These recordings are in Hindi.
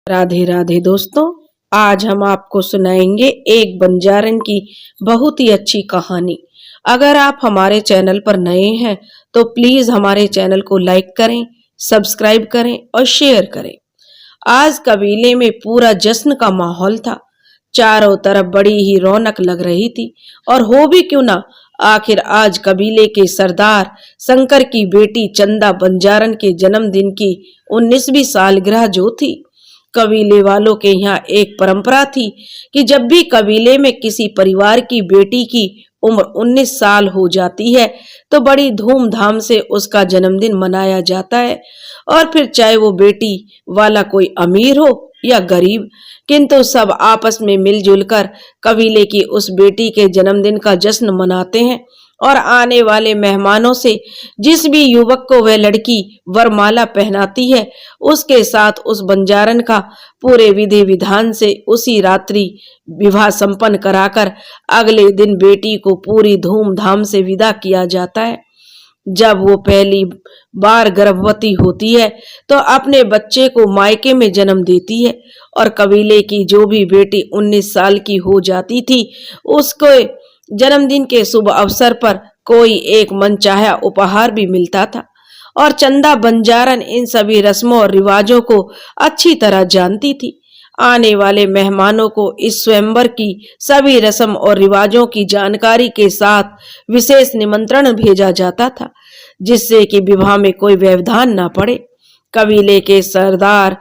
राधे राधे दोस्तों, आज हम आपको सुनाएंगे एक बंजारन की बहुत ही अच्छी कहानी। अगर आप हमारे चैनल पर नए हैं तो प्लीज हमारे चैनल को लाइक करें, सब्सक्राइब करें और शेयर करें। आज कबीले में पूरा जश्न का माहौल था। चारों तरफ बड़ी ही रौनक लग रही थी और हो भी क्यों ना, आखिर आज कबीले के सरदार शंकर की बेटी चंदा बंजारन के जन्मदिन की 19वीं सालगिरह जो थी। कबीले वालों के यहाँ एक परंपरा थी कि जब भी कबीले में किसी परिवार की बेटी की उम्र 19 साल हो जाती है तो बड़ी धूमधाम से उसका जन्मदिन मनाया जाता है। और फिर चाहे वो बेटी वाला कोई अमीर हो या गरीब, किंतु सब आपस में मिलजुल कर कबीले की उस बेटी के जन्मदिन का जश्न मनाते हैं। और आने वाले मेहमानों से जिस भी युवक को वह लड़की वरमाला पहनाती है, उसके साथ उस बंजारन का पूरे विधि विधान से उसी रात्रि विवाह संपन्न कराकर अगले दिन बेटी को पूरी धूमधाम से विदा किया जाता है। जब वो पहली बार गर्भवती होती है तो अपने बच्चे को मायके में जन्म देती है और कबीले की जो भी बेटी 19 साल की हो जाती थी उसको जन्मदिन के शुभ अवसर पर कोई एक मनचाहा उपहार भी मिलता था। और चंदा बंजारन इन सभी रस्मों और रिवाजों को अच्छी तरह जानती थी। आने वाले मेहमानों को इस स्वयंवर की सभी रस्म और रिवाजों की जानकारी के साथ विशेष निमंत्रण भेजा जाता था, जिससे कि विवाह में कोई व्यवधान न पड़े। कबीले के सरदार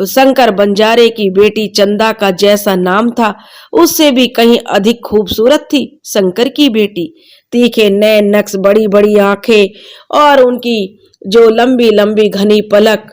शंकर बंजारे की बेटी चंदा का जैसा नाम था, उससे भी कहीं अधिक खूबसूरत थी शंकर की बेटी। तीखे नैन नक्श, बड़ी बड़ी आंखें और उनकी जो लंबी लंबी घनी पलक,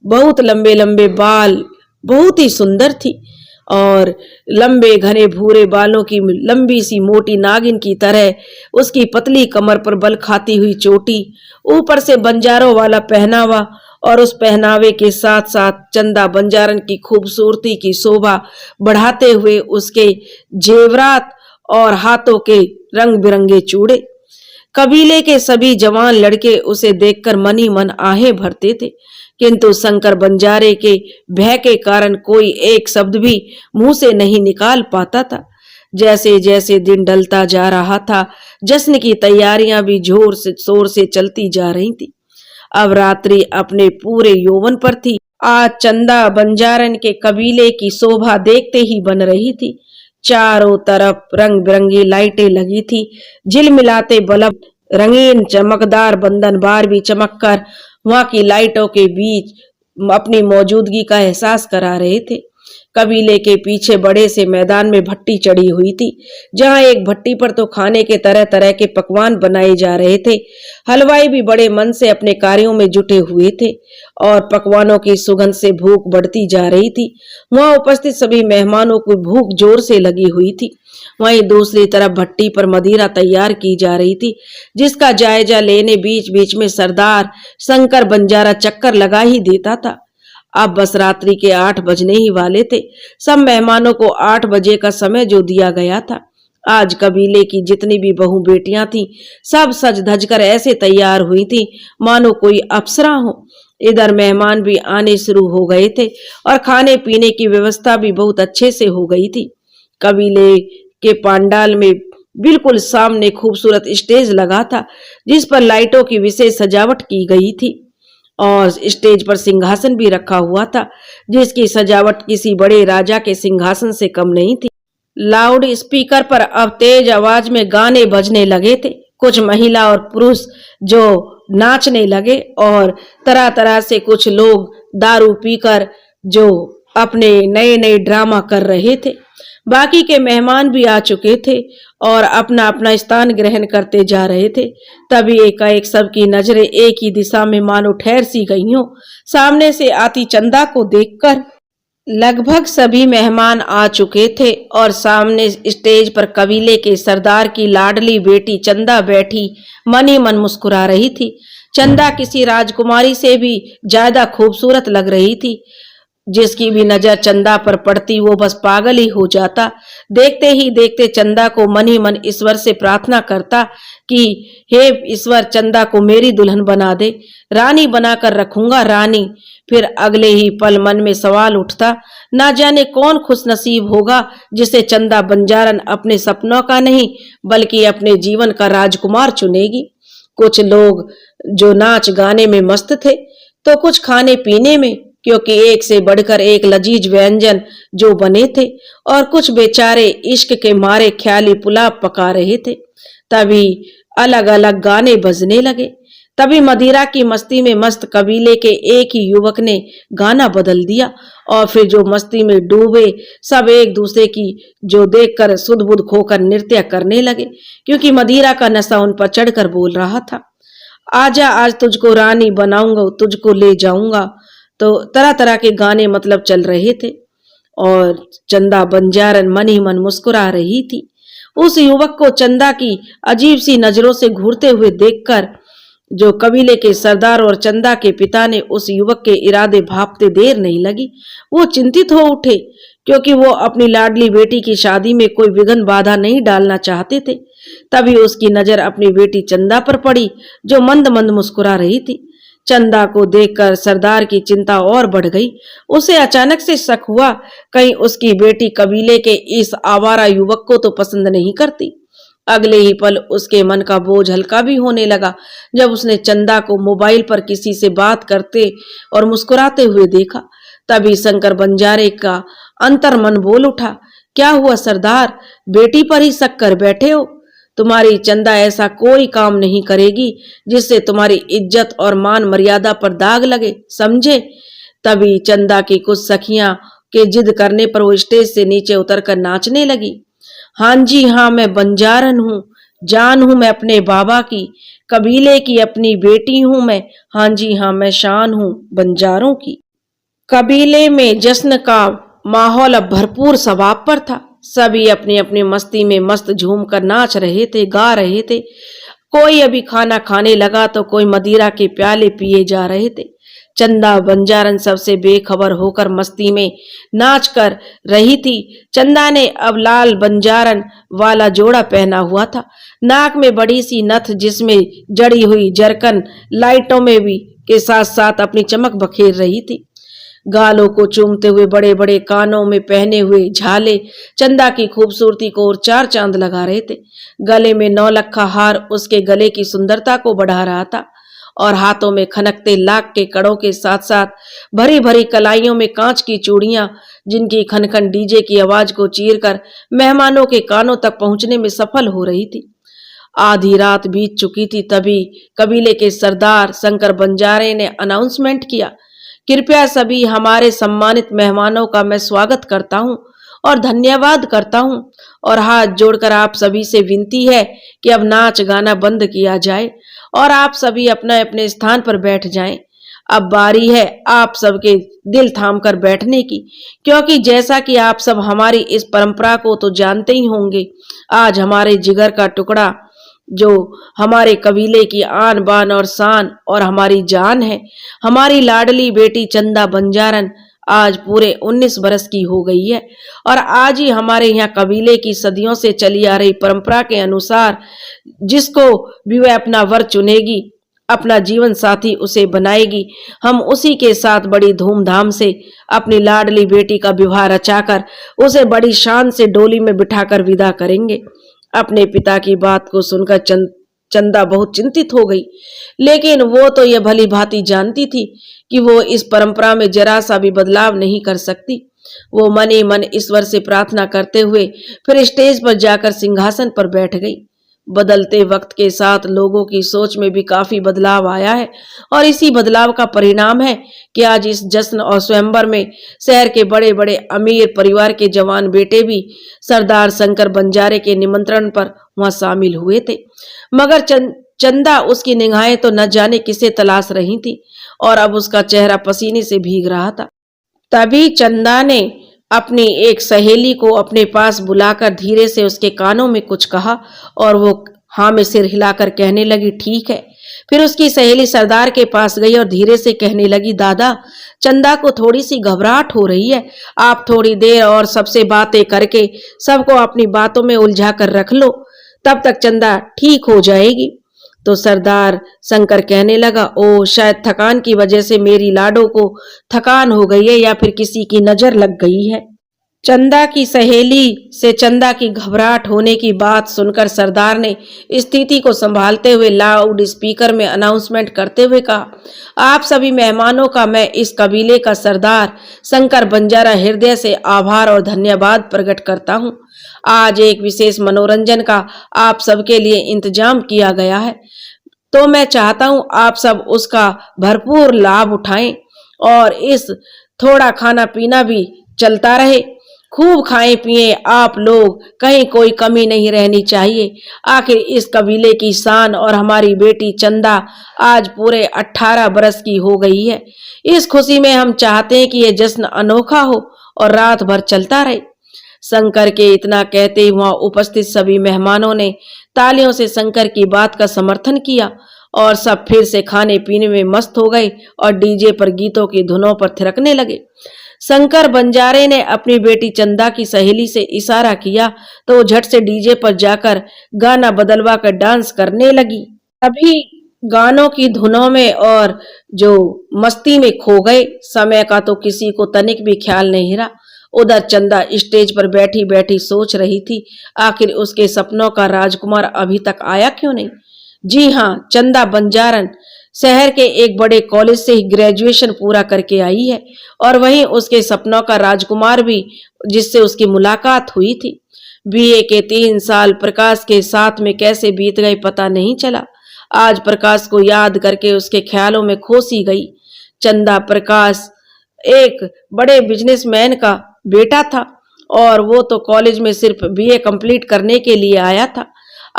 बहुत लंबे लंबे बाल, बहुत ही सुंदर थी। और लंबे घने भूरे बालों की लंबी सी मोटी नागिन की तरह उसकी पतली कमर पर बल खाती हुई चोटी, ऊपर से बंजारों वाला पहनावा, और उस पहनावे के साथ साथ चंदा बंजारन की खूबसूरती की शोभा बढ़ाते हुए उसके जेवरात और हाथों के रंग बिरंगे चूड़े। कबीले के सभी जवान लड़के उसे देखकर मन ही मन आहें भरते थे, किंतु शंकर बंजारे के भय के कारण कोई एक शब्द भी मुंह से नहीं निकाल पाता था। जैसे जैसे दिन ढलता जा रहा था, जश्न की तैयारियां भी जोर से शोर से चलती जा रही थी। अब रात्रि अपने पूरे यौवन पर थी। आज चंदा बंजारन के कबीले की शोभा देखते ही बन रही थी। चारों तरफ रंग बिरंगी लाइटें लगी थी। झिलमिलाते बल्ब रंगीन चमकदार बंधन बार भी चमककर वहां की लाइटों के बीच अपनी मौजूदगी का एहसास करा रहे थे। कबीले के पीछे बड़े से मैदान में भट्टी चढ़ी हुई थी, जहां एक भट्टी पर तो खाने के तरह तरह के पकवान बनाए जा रहे थे। हलवाई भी बड़े मन से अपने कार्यों में जुटे हुए थे और पकवानों की सुगंध से भूख बढ़ती जा रही थी। वहां उपस्थित सभी मेहमानों को भूख जोर से लगी हुई थी। वहीं दूसरी तरफ भट्टी पर मदिरा तैयार की जा रही थी, जिसका जायजा लेने बीच बीच में सरदार शंकर बंजारा चक्कर लगा ही देता था। अब बस रात्रि के 8 बजने ही वाले थे। सब मेहमानों को 8 बजे का समय जो दिया गया था। आज कबीले की जितनी भी बहू बेटियां थीं, सब सज धज कर ऐसे तैयार हुई थीं मानो कोई अप्सरा हो। इधर मेहमान भी आने शुरू हो गए थे और खाने पीने की व्यवस्था भी बहुत अच्छे से हो गई थी। कबीले के पंडाल में बिल्कुल सामने खूबसूरत स्टेज लगा था, जिस पर लाइटों की विशेष सजावट की गई थी और स्टेज पर सिंहासन भी रखा हुआ था, जिसकी सजावट किसी बड़े राजा के सिंहासन से कम नहीं थी। लाउड स्पीकर पर अब तेज आवाज में गाने बजने लगे थे। कुछ महिला और पुरुष जो नाचने लगे और तरह तरह से कुछ लोग दारू पीकर जो अपने नए नए ड्रामा कर रहे थे। बाकी के मेहमान भी आ चुके थे और अपना अपना स्थान ग्रहण करते जा रहे थे। तभी एकाएक सबकी नजरें एक ही दिशा में मानो ठहर सी गई हो। सामने से आती चंदा को देखकर लगभग सभी मेहमान आ चुके थे और सामने स्टेज पर कबीले के सरदार की लाडली बेटी चंदा बैठी मन ही मन मुस्कुरा रही थी। चंदा किसी राजकुमारी से भी ज्यादा खूबसूरत लग रही थी। जिसकी भी नजर चंदा पर पड़ती वो बस पागल ही हो जाता। देखते ही देखते चंदा को मन ही मन ईश्वर से प्रार्थना करता कि हे ईश्वर, चंदा को मेरी दुल्हन बना दे, रानी बनाकर रखूंगा, रानी। फिर अगले ही पल मन में सवाल उठता, ना जाने कौन खुशनसीब होगा जिसे चंदा बंजारन अपने सपनों का नहीं बल्कि अपने जीवन का राजकुमार चुनेगी। कुछ लोग जो नाच गाने में मस्त थे, तो कुछ खाने पीने में, क्योंकि एक से बढ़कर एक लजीज व्यंजन जो बने थे, और कुछ बेचारे इश्क के मारे ख्याली पुलाव पका रहे थे। तभी अलग अलग गाने बजने लगे। तभी मदिरा की मस्ती में मस्त कबीले के एक ही युवक ने गाना बदल दिया, और फिर जो मस्ती में डूबे सब एक दूसरे की जो देखकर सुध बुध खोकर नृत्य करने लगे, क्योंकि मदिरा का नशा उन पर चढ़कर बोल रहा था, आजा आज तुझको रानी बनाऊंगा, तुझको ले जाऊंगा। तो तरह तरह के गाने मतलब चल रहे थे, और चंदा बंजारन मन ही मन मुस्कुरा रही थी। उस युवक को चंदा की अजीब सी नजरों से घूरते हुए देखकर जो कबीले के सरदार और चंदा के पिता ने उस युवक के इरादे भांपते देर नहीं लगी। वो चिंतित हो उठे, क्योंकि वो अपनी लाडली बेटी की शादी में कोई विघ्न बाधा नहीं डालना चाहते थे। तभी उसकी नजर अपनी बेटी चंदा पर पड़ी, जो मंद मंद मुस्कुरा रही थी। चंदा को देखकर सरदार की चिंता और बढ़ गई। उसे अचानक से शक हुआ, कहीं उसकी बेटी कबीले के इस आवारा युवक को तो पसंद नहीं करती। अगले ही पल उसके मन का बोझ हल्का भी होने लगा, जब उसने चंदा को मोबाइल पर किसी से बात करते और मुस्कुराते हुए देखा। तभी शंकर बंजारे का अंतर्मन बोल उठा, क्या हुआ सरदार, बेटी पर ही शक कर बैठे हो? तुम्हारी चंदा ऐसा कोई काम नहीं करेगी जिससे तुम्हारी इज्जत और मान मर्यादा पर दाग लगे, समझे? तभी चंदा की कुछ सखियां के जिद करने पर वो स्टेज से नीचे उतरकर नाचने लगी। हाँ जी हाँ, मैं बंजारन हूँ, जान हूँ मैं अपने बाबा की, कबीले की अपनी बेटी हूँ मैं। हाँ जी हाँ, मैं शान हूँ बंजारों की। कबीले में जश्न का माहौल अब भरपूर सवाब पर था। सभी अपनी अपनी मस्ती में मस्त झूमकर नाच रहे थे, गा रहे थे। कोई अभी खाना खाने लगा तो कोई मदिरा के प्याले पिए जा रहे थे। चंदा बंजारन सबसे बेखबर होकर मस्ती में नाच कर रही थी। चंदा ने अब लाल बंजारन वाला जोड़ा पहना हुआ था, नाक में बड़ी सी नथ जिसमें जड़ी हुई जरकन लाइटों में भी के साथ साथ अपनी चमक बखेर रही थी। गालों को चूमते हुए बड़े बड़े कानों में पहने हुए झाले चंदा की खूबसूरती को और चार चांद लगा रहे थे। गले में नौलखा हार उसके गले की सुंदरता को बढ़ा रहा था, और हाथों में खनकते लाख के कड़ों के साथ साथ भरी भरी कलाइयों में कांच की चूड़ियां, जिनकी खनखन डीजे की आवाज को चीरकर मेहमानों के कानों तक पहुंचने में सफल हो रही थी। आधी रात बीत चुकी थी। तभी कबीले के सरदार शंकर बंजारे ने अनाउंसमेंट किया, कृपया सभी हमारे सम्मानित मेहमानों का मैं स्वागत करता हूं और धन्यवाद करता हूं, और हाथ जोड़कर आप सभी से विनती है कि अब नाच गाना बंद किया जाए और आप सभी अपने अपने स्थान पर बैठ जाएं। अब बारी है आप सबके दिल थाम कर बैठने की, क्योंकि जैसा कि आप सब हमारी इस परंपरा को तो जानते ही होंगे, आज हमारे जिगर का टुकड़ा जो हमारे कबीले की आन बान और शान और हमारी जान है, हमारी लाडली बेटी चंदा बंजारन आज पूरे 19 बरस की हो गई है, और आज ही हमारे यहाँ कबीले की सदियों से चली आ रही परंपरा के अनुसार जिसको भी वह अपना वर चुनेगी, अपना जीवन साथी उसे बनाएगी, हम उसी के साथ बड़ी धूमधाम से अपनी लाडली बेटी का विवाह रचाकर उसे बड़ी शान से डोली में बिठाकर विदा करेंगे। अपने पिता की बात को सुनकर चंदा बहुत चिंतित हो गई, लेकिन वो तो यह भली भांति जानती थी कि वो इस परंपरा में जरा सा भी बदलाव नहीं कर सकती। वो मन ही मन ईश्वर से प्रार्थना करते हुए फिर स्टेज पर जाकर सिंहासन पर बैठ गई। बदलते वक्त के साथ लोगों की सोच में भी काफी बदलाव आया है, और इसी बदलाव का परिणाम है कि आज इस जश्न और स्वयंवर में शहर के बड़े बड़े अमीर परिवार के जवान बेटे भी सरदार शंकर बंजारे के निमंत्रण पर वहां शामिल हुए थे। मगर चंदा उसकी निगाहें तो न जाने किसे तलाश रही थी, और अब उसका चेहरा पसीने से भीग रहा था। तभी चंदा ने अपनी एक सहेली को अपने पास बुलाकर धीरे से उसके कानों में कुछ कहा, और वो हाँ में सिर हिलाकर कहने लगी, ठीक है। फिर उसकी सहेली सरदार के पास गई और धीरे से कहने लगी, दादा, चंदा को थोड़ी सी घबराहट हो रही है, आप थोड़ी देर और सबसे बातें करके सबको अपनी बातों में उलझा कर रख लो, तब तक चंदा ठीक हो जाएगी। तो सरदार शंकर कहने लगा, ओ शायद थकान की वजह से मेरी लाडो को थकान हो गई है या फिर किसी की नजर लग गई है। चंदा की सहेली से चंदा की घबराहट होने की बात सुनकर सरदार ने स्थिति को संभालते हुए लाउड स्पीकर में अनाउंसमेंट करते हुए कहा, आप सभी मेहमानों का मैं इस कबीले का सरदार शंकर बंजारा हृदय से आभार और धन्यवाद प्रकट करता हूँ। आज एक विशेष मनोरंजन का आप सबके लिए इंतजाम किया गया है, तो मैं चाहता हूँ आप सब उसका भरपूर लाभ उठाएं और इस थोड़ा खाना पीना भी चलता रहे। खूब खाएं पिए आप लोग, कहीं कोई कमी नहीं रहनी चाहिए। आखिर इस कबीले की शान और हमारी बेटी चंदा आज पूरे 18 बरस की हो गई है। इस खुशी में हम चाहते हैं कि ये जश्न अनोखा हो और रात भर चलता रहे। शंकर के इतना कहते ही वहां उपस्थित सभी मेहमानों ने तालियों से शंकर की बात का समर्थन किया और सब फिर से खाने पीने में मस्त हो गए और डीजे पर गीतों की धुनों पर थिरकने लगे। शंकर बंजारे ने अपनी बेटी चंदा की सहेली से इशारा किया तो वो झट से डीजे पर जाकर गाना बदलवा कर डांस करने लगी। अभी गानों की धुनों में और जो मस्ती में खो गए। समय का तो किसी को तनिक भी ख्याल नहीं रहा। उधर चंदा स्टेज पर बैठी बैठी सोच रही थी, आखिर उसके सपनों का राजकुमार अभी तक आया क्यों नहीं। जी हाँ, चंदा बंजारन शहर के एक बड़े कॉलेज से ही ग्रेजुएशन पूरा करके आई है और वहीं उसके सपनों का राजकुमार भी, जिससे उसकी मुलाकात हुई थी। बीए के 3 साल प्रकाश के साथ में कैसे बीत गए पता नहीं चला। आज प्रकाश को याद करके उसके ख्यालों में खो सी गई। चंदा प्रकाश एक बड़े बिजनेसमैन का बेटा था और वो तो कॉलेज में सिर्फ बीए कंप्लीट करने के लिए आया था।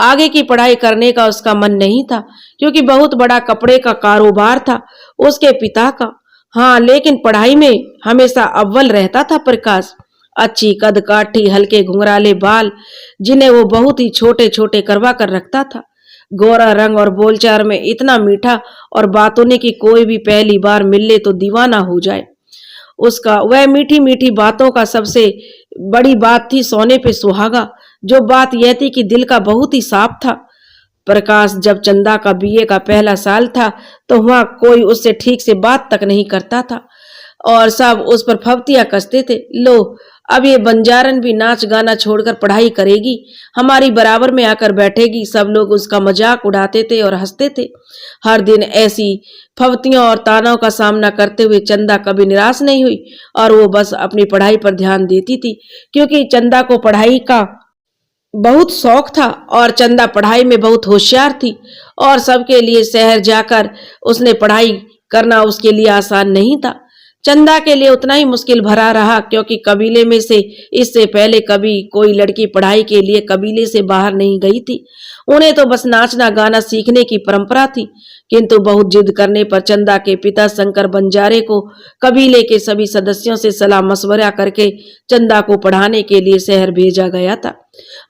आगे की पढ़ाई करने का उसका मन नहीं था क्योंकि बहुत बड़ा कपड़े का कारोबार था उसके पिता का। हाँ, लेकिन पढ़ाई में हमेशा अव्वल रहता था प्रकाश। अच्छी कद काठी, हल्के घुंघराले बाल जिन्हें वो बहुत ही छोटे छोटे करवा कर रखता था। गोरा रंग और बोलचाल में इतना मीठा और बातों ने कि कोई भी पहली बार मिलने तो दीवाना हो जाए। उसका वह मीठी मीठी बातों का सबसे बड़ी बात थी सोने पे सुहागा। जो बात यह थी कि दिल का बहुत ही साफ था। प्रकाश जब चंदा का बीए का पहला साल था तो वहां कोई उससे ठीक से बात तक नहीं करता था और सब उस पर फब्तियां कसते थे। लो, अब ये बंजारन भी नाच गाना छोड़कर पढ़ाई करेगी, हमारी बराबर में आकर बैठेगी। सब लोग उसका मजाक उड़ाते थे और हंसते थे। हर दिन ऐसी फब्तियों और तानों का सामना करते हुए चंदा कभी निराश नहीं हुई और वो बस अपनी पढ़ाई पर ध्यान देती थी क्योंकि चंदा को पढ़ाई का बहुत शौक था और चंदा पढ़ाई में बहुत होशियार थी और सबके लिए शहर जाकर उसने पढ़ाई करना उसके लिए आसान नहीं था। चंदा के लिए उतना ही मुश्किल भरा रहा क्योंकि कबीले में से इससे पहले कभी कोई लड़की पढ़ाई के लिए कबीले से बाहर नहीं गई थी। उन्हें तो बस नाचना गाना सीखने की परंपरा थी। किंतु बहुत जिद करने पर चंदा के पिता शंकर बंजारे को कबीले के सभी सदस्यों से सलाह मशवरा करके चंदा को पढ़ाने के लिए शहर भेजा गया था।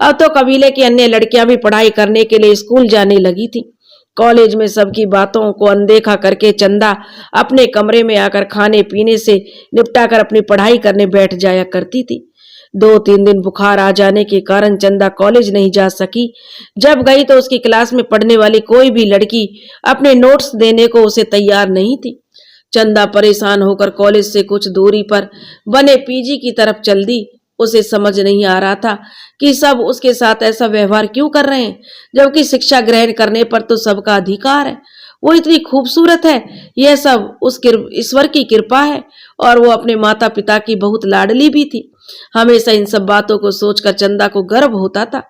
अब तो कबीले की अन्य लड़कियां भी पढ़ाई करने के लिए स्कूल जाने लगी थी। कॉलेज में सबकी बातों को अनदेखा करके चंदा अपने कमरे में आकर खाने पीने से निपटाकर अपनी पढ़ाई करने बैठ जाया करती थी। 2-3 दिन बुखार आ जाने के कारण चंदा कॉलेज नहीं जा सकी। जब गई तो उसकी क्लास में पढ़ने वाली कोई भी लड़की अपने नोट्स देने को उसे तैयार नहीं थी। चंदा परेशान होकर कॉलेज से कुछ दूरी पर बने पीजी की तरफ चल दी। उसे समझ नहीं आ रहा था कि सब उसके साथ ऐसा व्यवहार क्यों कर रहे हैं, जबकि शिक्षा ग्रहण करने पर तो सबका अधिकार है। वो इतनी खूबसूरत है, यह सब उस ईश्वर की कृपा है और वो अपने माता पिता की बहुत लाडली भी थी। हमेशा इन सब बातों को सोचकर चंदा को गर्व होता था,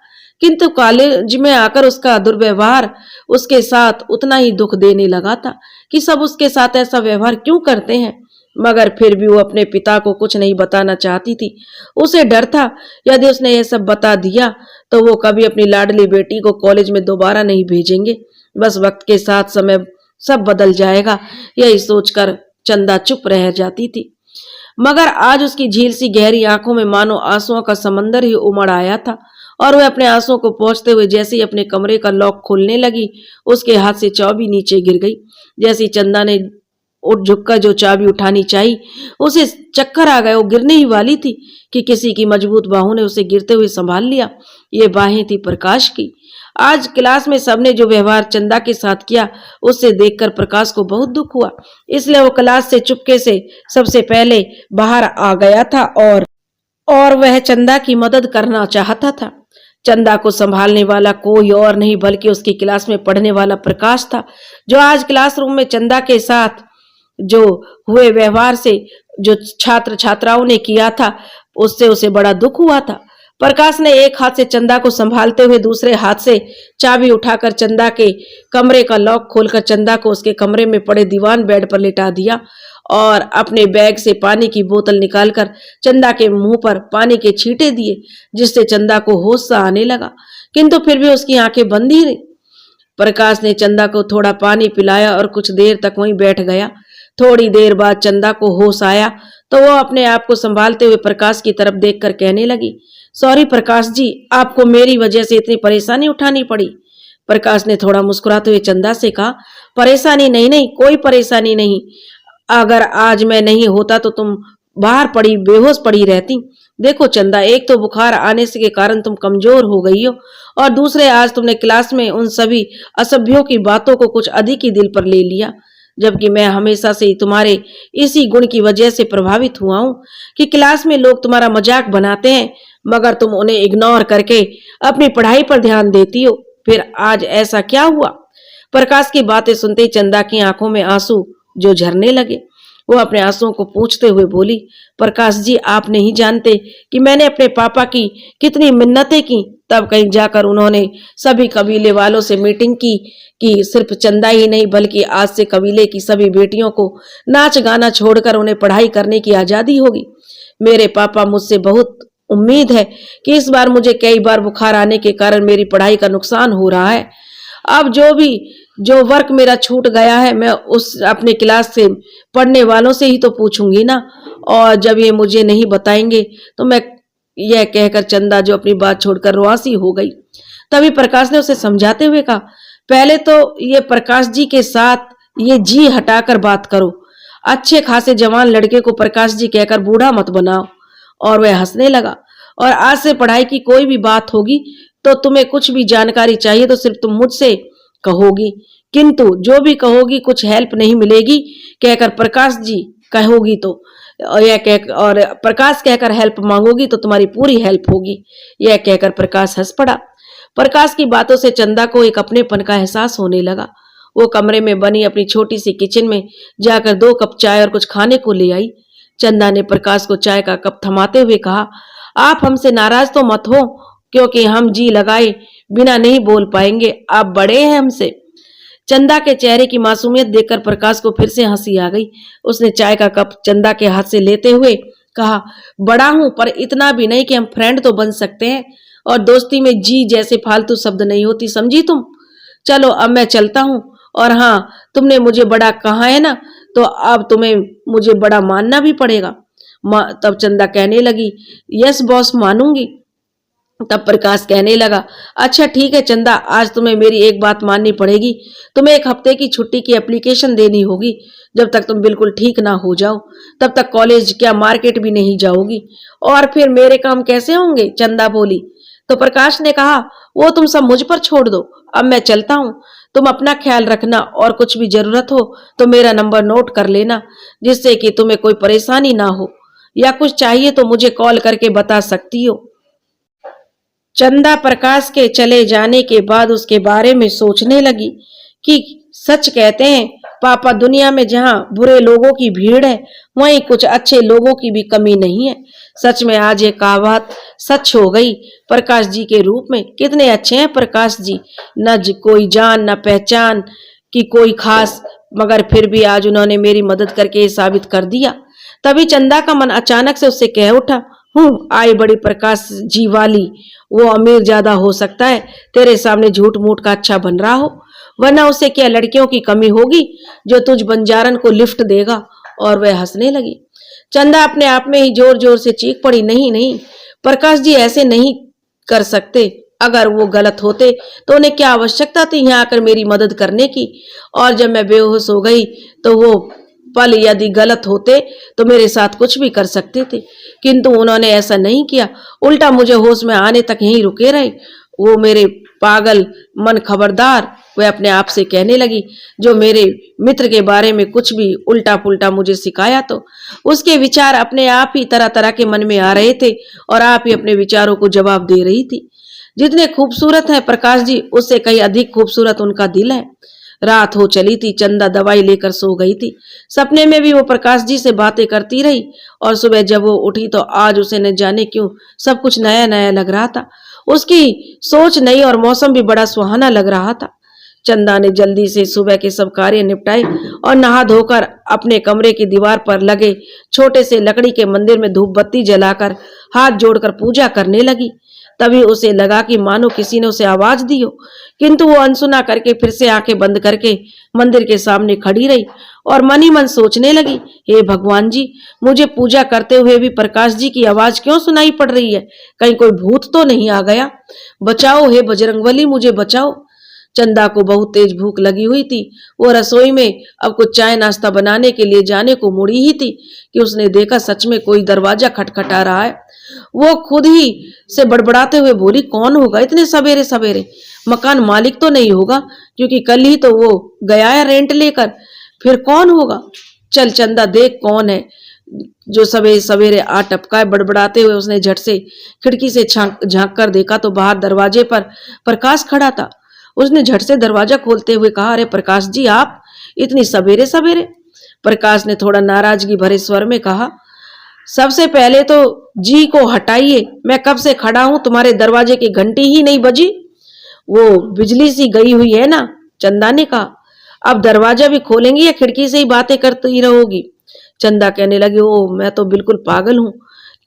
किंतु कॉलेज में आकर उसका दुर्व्यवहार उसके साथ उतना ही दुख देने लगा था कि सब उसके साथ ऐसा व्यवहार क्यों करते हैं। मगर फिर भी वो अपने पिता को कुछ नहीं बताना चाहती थी। उसे डर था यदि उसने यह सब बता दिया तो वो कभी अपनी लाडली बेटी को कॉलेज में दोबारा नहीं भेजेंगे। बस वक्त के साथ समय सब बदल जाएगा, यही सोचकर चंदा चुप रह जाती थी। मगर आज उसकी झील सी गहरी आंखों में मानो आंसुओं का समंदर ही उमड़ आया था और वह अपने आंसुओं को पोंछते हुए जैसे ही अपने कमरे का लॉक खोलने लगी, उसके हाथ से चाबी नीचे गिर गई। जैसे चंदा ने उठ झुककर जो चाबी उठानी चाहिए, उसे चक्कर आ गया। वो गिरने ही वाली थी कि किसी की मजबूत बाहों ने उसे गिरते हुए संभाल लिया। ये बाहें थी प्रकाश की। आज क्लास में सबने जो व्यवहार चंदा के साथ किया, उससे देखकर प्रकाश को बहुत दुख हुआ। इसलिए वो क्लास से चुपके से सबसे पहले बाहर आ गया था और वह चंदा की मदद करना चाहता था। चंदा को संभालने वाला कोई और नहीं बल्कि उसकी क्लास में पढ़ने वाला प्रकाश था, जो आज क्लासरूम में चंदा के साथ जो हुए व्यवहार से जो छात्र छात्राओं ने किया था, उससे उसे बड़ा दुख हुआ था। प्रकाश ने एक हाथ से चंदा को संभालते हुए दूसरे हाथ से चाबी उठाकर चंदा के कमरे का लॉक खोलकर चंदा को उसके कमरे में पड़े दीवान बेड पर लिटा दिया और अपने बैग से पानी की बोतल निकालकर चंदा के मुंह पर पानी के छींटे दिए, जिससे चंदा को होश सा आने लगा, किंतु फिर भी उसकी आंखें बंद ही रही। प्रकाश ने चंदा को थोड़ा पानी पिलाया और कुछ देर तक वहीं बैठ गया। थोड़ी देर बाद चंदा को होश आया तो वो अपने आप को संभालते हुए प्रकाश की तरफ देखकर कहने लगी, सॉरी प्रकाश जी, आपको मेरी वजह से इतनी परेशानी उठानी पड़ी। प्रकाश ने थोड़ा मुस्कुराते हुए चंदा से कहा, परेशानी नहीं, नहीं कोई परेशानी नहीं। अगर आज मैं नहीं होता तो तुम बाहर पड़ी बेहोश पड़ी रहती। देखो चंदा, एक तो बुखार आने से के कारण तुम कमजोर हो गई हो और दूसरे आज तुमने क्लास में उन सभी असभ्यों की बातों को कुछ अधिक ही दिल पर ले लिया, जबकि मैं हमेशा से तुम्हारे इसी गुण की वजह से प्रभावित हुआ हूं कि क्लास में लोग तुम्हारा मजाक बनाते हैं मगर तुम उन्हें इग्नोर करके अपनी पढ़ाई पर ध्यान देती हो। फिर आज ऐसा क्या हुआ? प्रकाश की बातें सुनते ही चंदा की आंखों में आंसू जो झरने लगे। वो अपने आंसुओं को पोंछते हुए बोली, प्रकाश जी, आप नहीं जानते कि मैंने अपने पापा की कितनी मिन्नतें की, तब कहीं जाकर उन्होंने सभी कबीले वालों से मीटिंग की कि सिर्फ चंदा ही नहीं बल्कि आज से कबीले की सभी बेटियों को नाच गाना छोड़कर उन्हें पढ़ाई करने की आजादी होगी। मेरे पापा मुझसे बहुत उम्मीद है कि इस बार मुझे कई बार बुखार आने के कारण मेरी पढ़ाई का नुकसान हो रहा है। अब जो वर्क मेरा छूट गया है, मैं उस अपने क्लास से पढ़ने वालों से ही तो पूछूंगी ना, और जब ये मुझे नहीं बताएंगे तो मैं, यह कहकर चंदा जो अपनी बात छोड़कर रुआसी हो गई। तभी प्रकाश ने उसे समझाते हुए कहा, पहले तो ये प्रकाश जी के साथ ये जी हटाकर बात करो। अच्छे खासे जवान लड़के को प्रकाश जी कहकर बूढ़ा मत बनाओ। और वह हंसने लगा, और आज से पढ़ाई की कोई भी बात होगी तो तुम्हें कुछ भी जानकारी चाहिए तो सिर्फ तुम मुझसे कहोगी, किंतु जो भी कहोगी कुछ हेल्प नहीं मिलेगी कहकर प्रकाश जी कहोगी तो, और प्रकाश कहकर हेल्प मांगोगी तो तुम्हारी पूरी हेल्प होगी। यह कहकर प्रकाश हंस पड़ा। प्रकाश की बातों से चंदा को एक अपनेपन का एहसास होने लगा। वो कमरे में बनी अपनी छोटी सी किचन में जाकर 2 कप चाय और कुछ खाने को ले आई। चंदा ने प्रकाश को चाय का कप थमाते हुए कहा, आप हमसे नाराज तो मत हो, क्योंकि हम जी लगाए बिना नहीं बोल पाएंगे, आप बड़े हैं हमसे। चंदा के चेहरे की मासूमियत देखकर प्रकाश को फिर से हंसी आ गई। उसने चाय का कप चंदा के हाथ से लेते हुए कहा, बड़ा हूं पर इतना भी नहीं कि हम फ्रेंड तो बन सकते हैं, और दोस्ती में जी जैसे फालतू शब्द नहीं होती, समझी तुम। चलो अब मैं चलता हूं, और हाँ, तुमने मुझे बड़ा कहा है ना, तो अब तुम्हें मुझे बड़ा मानना भी पड़ेगा। तब चंदा कहने लगी, यस बॉस, मानूंगी। तब प्रकाश कहने लगा, अच्छा ठीक है चंदा, आज तुम्हें मेरी एक बात माननी पड़ेगी। तुम्हें 1 हफ्ते की छुट्टी की एप्लीकेशन देनी होगी। जब तक तुम बिल्कुल ठीक ना हो जाओ तब तक कॉलेज क्या मार्केट भी नहीं जाओगी। और फिर मेरे काम कैसे होंगे? चंदा बोली। तो प्रकाश ने कहा, वो तुम सब मुझ पर छोड़ दो, अब मैं चलता हूँ। तुम अपना ख्याल रखना, और कुछ भी जरूरत हो तो मेरा नंबर नोट कर लेना, जिससे कि तुम्हें कोई परेशानी ना हो, या कुछ चाहिए तो मुझे कॉल करके बता सकती हो। चंदा प्रकाश के चले जाने के बाद उसके बारे में सोचने लगी कि सच कहते हैं पापा, दुनिया में जहां बुरे लोगों की भीड़ है वहीं कुछ अच्छे लोगों की भी कमी नहीं है। सच में आज ये कहावत सच हो गई। प्रकाश जी के रूप में कितने अच्छे हैं प्रकाश जी, न कोई जान न पहचान की कोई खास, मगर फिर भी आज उन्होंने मेरी मदद करके साबित कर दिया। तभी चंदा का मन अचानक से उससे कह उठा, आई बड़ी प्रकाश जी वाली, वो अमीर ज्यादा हो सकता है, तेरे सामने झूठ मूठ का अच्छा बन रहा हो, वरना उसे क्या लड़कियों की कमी होगी जो तुझ बंजारन को लिफ्ट देगा। और वह हंसने लगी। चंदा अपने आप में ही जोर जोर से चीख पड़ी, नहीं नहीं प्रकाश जी, ऐसे नहीं कर सकते। अगर वो गलत होते तो उन्हें क्या आवश्यकता थी यहाँ आकर मेरी मदद करने की। और जब मैं बेहोश हो गई तो वो पल यदि गलत होते तो मेरे साथ कुछ भी कर सकते थे, किंतु उन्होंने ऐसा नहीं किया। उल्टा मुझे होश में आने तक यहीं रुके रहे। वो मेरे पागल मन खबरदार। वह अपने आप से कहने लगी, जो मेरे मित्र के बारे में कुछ भी उल्टा पुल्टा मुझे सिखाया तो उसके विचार अपने आप ही तरह तरह के मन में आ रहे थे और आप ही अपने विचारों को जवाब दे रही थी। जितने खूबसूरत हैं प्रकाश जी, उससे कहीं अधिक खूबसूरत उनका दिल है। रात हो चली थी। चंदा दवाई लेकर सो गई थी। सपने में भी वो प्रकाश जी से बातें करती रही और सुबह जब वो उठी तो आज उसे न जाने क्यों सब कुछ नया नया लग रहा था। उसकी सोच नई और मौसम भी बड़ा सुहाना लग रहा था। चंदा ने जल्दी से सुबह के सब कार्य निपटाए और नहा धोकर अपने कमरे की दीवार पर लगे छोटे से लकड़ी के मंदिर में धूप बत्ती जलाकर हाथ जोड़कर पूजा करने लगी। तभी उसे लगा कि मानो किसी ने उसे आवाज दी हो, किंतु वो अनसुना करके फिर से आंखें बंद करके मंदिर के सामने खड़ी रही और मन ही मन सोचने लगी, हे भगवान जी, मुझे पूजा करते हुए भी प्रकाश जी की आवाज क्यों सुनाई पड़ रही है? कहीं कोई भूत तो नहीं आ गया? बचाओ हे बजरंगबली, मुझे बचाओ। चंदा को बहुत तेज भूख लगी हुई थी। वो रसोई में अब कुछ चाय नाश्ता बनाने के लिए जाने को मुड़ी ही थी कि उसने देखा सच में कोई दरवाजा खटखटा रहा है। वो खुद ही से बड़बड़ाते हुए बोली, कौन होगा इतने सवेरे सवेरे? मकान मालिक तो नहीं होगा, क्योंकि कल ही तो वो गया है रेंट लेकर। फिर कौन होगा? चल चंदा देख कौन है जो सवेरे सवेरे आ टपका है। बड़बड़ाते हुए उसने झट से खिड़की से झांक कर देखा तो बाहर दरवाजे पर प्रकाश खड़ा था। उसने झट से दरवाजा खोलते हुए कहा, अरे प्रकाश जी, आप इतनी सवेरे सवेरे? प्रकाश ने थोड़ा नाराजगी भरे स्वर में कहा, सबसे पहले तो जी को हटाइए। मैं कब से खड़ा हूं, तुम्हारे दरवाजे की घंटी ही नहीं बजी। वो बिजली सी गई हुई है ना, चंदा ने कहा। अब दरवाजा भी खोलेंगी या खिड़की से ही बातें करती रहोगी? चंदा कहने लगी, ओ मैं तो बिल्कुल पागल हूं।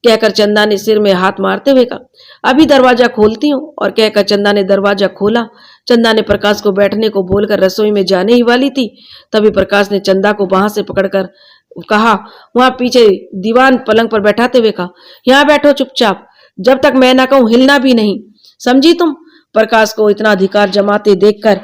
कहकर चंदा ने सिर में हाथ मारते हुए कहा, अभी दरवाजा खोलती हूँ। और कहकर चंदा ने दरवाजा खोला। चंदा ने प्रकाश को बैठने को बोलकर रसोई में जाने ही वाली थी, तभी प्रकाश ने चंदा को बांह से पकड़कर कहा, वहां पीछे दीवान पलंग पर बैठाते हुए कहा, यहाँ बैठो चुपचाप, जब तक मैं ना कहूं हिलना भी नहीं, समझी तुम? प्रकाश को इतना अधिकार जमाते देखकर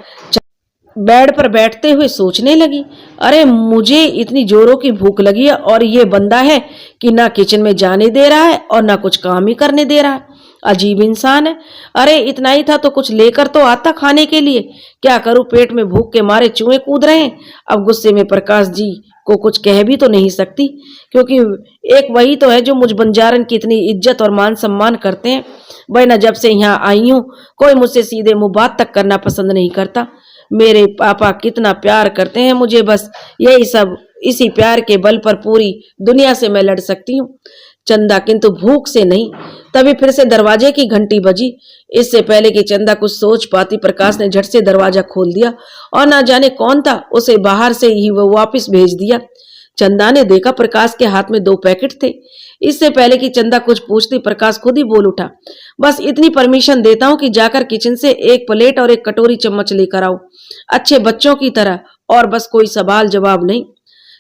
बेड पर बैठते हुए सोचने लगी, अरे मुझे इतनी जोरों की भूख लगी है और ये बंदा है कि ना किचन में जाने दे रहा है और ना कुछ काम ही करने दे रहा है। अजीब इंसान है। अरे इतना ही था तो कुछ लेकर तो आता खाने के लिए। क्या करूं, पेट में भूख के मारे चूहे कूद रहे हैं। अब गुस्से में प्रकाश जी को कुछ कह भी तो नहीं सकती, क्योंकि एक वही तो है जो मुझ बंजारन की इतनी इज्जत और मान सम्मान करते हैं। वह न जब से यहाँ आई हूं कोई मुझसे सीधे मुंह बात तक करना पसंद नहीं करता। मेरे पापा कितना प्यार करते हैं मुझे, बस यही सब, इसी प्यार के बल पर पूरी दुनिया से मैं लड़ सकती हूँ। चंदा किंतु भूख से नहीं। तभी फिर से दरवाजे की घंटी बजी। इससे पहले कि चंदा कुछ सोच पाती, प्रकाश ने झट से दरवाजा खोल दिया और ना जाने कौन था, उसे बाहर से ही वो वापस भेज दिया। चंदा ने देखा प्रकाश के हाथ में 2 पैकेट थे। इससे पहले कि चंदा कुछ पूछती, प्रकाश खुद ही बोल उठा, बस इतनी परमिशन देता हूं कि जाकर किचन से 1 प्लेट और 1 कटोरी चम्मच लेकर आओ, अच्छे बच्चों की तरह, और बस कोई सवाल जवाब नहीं।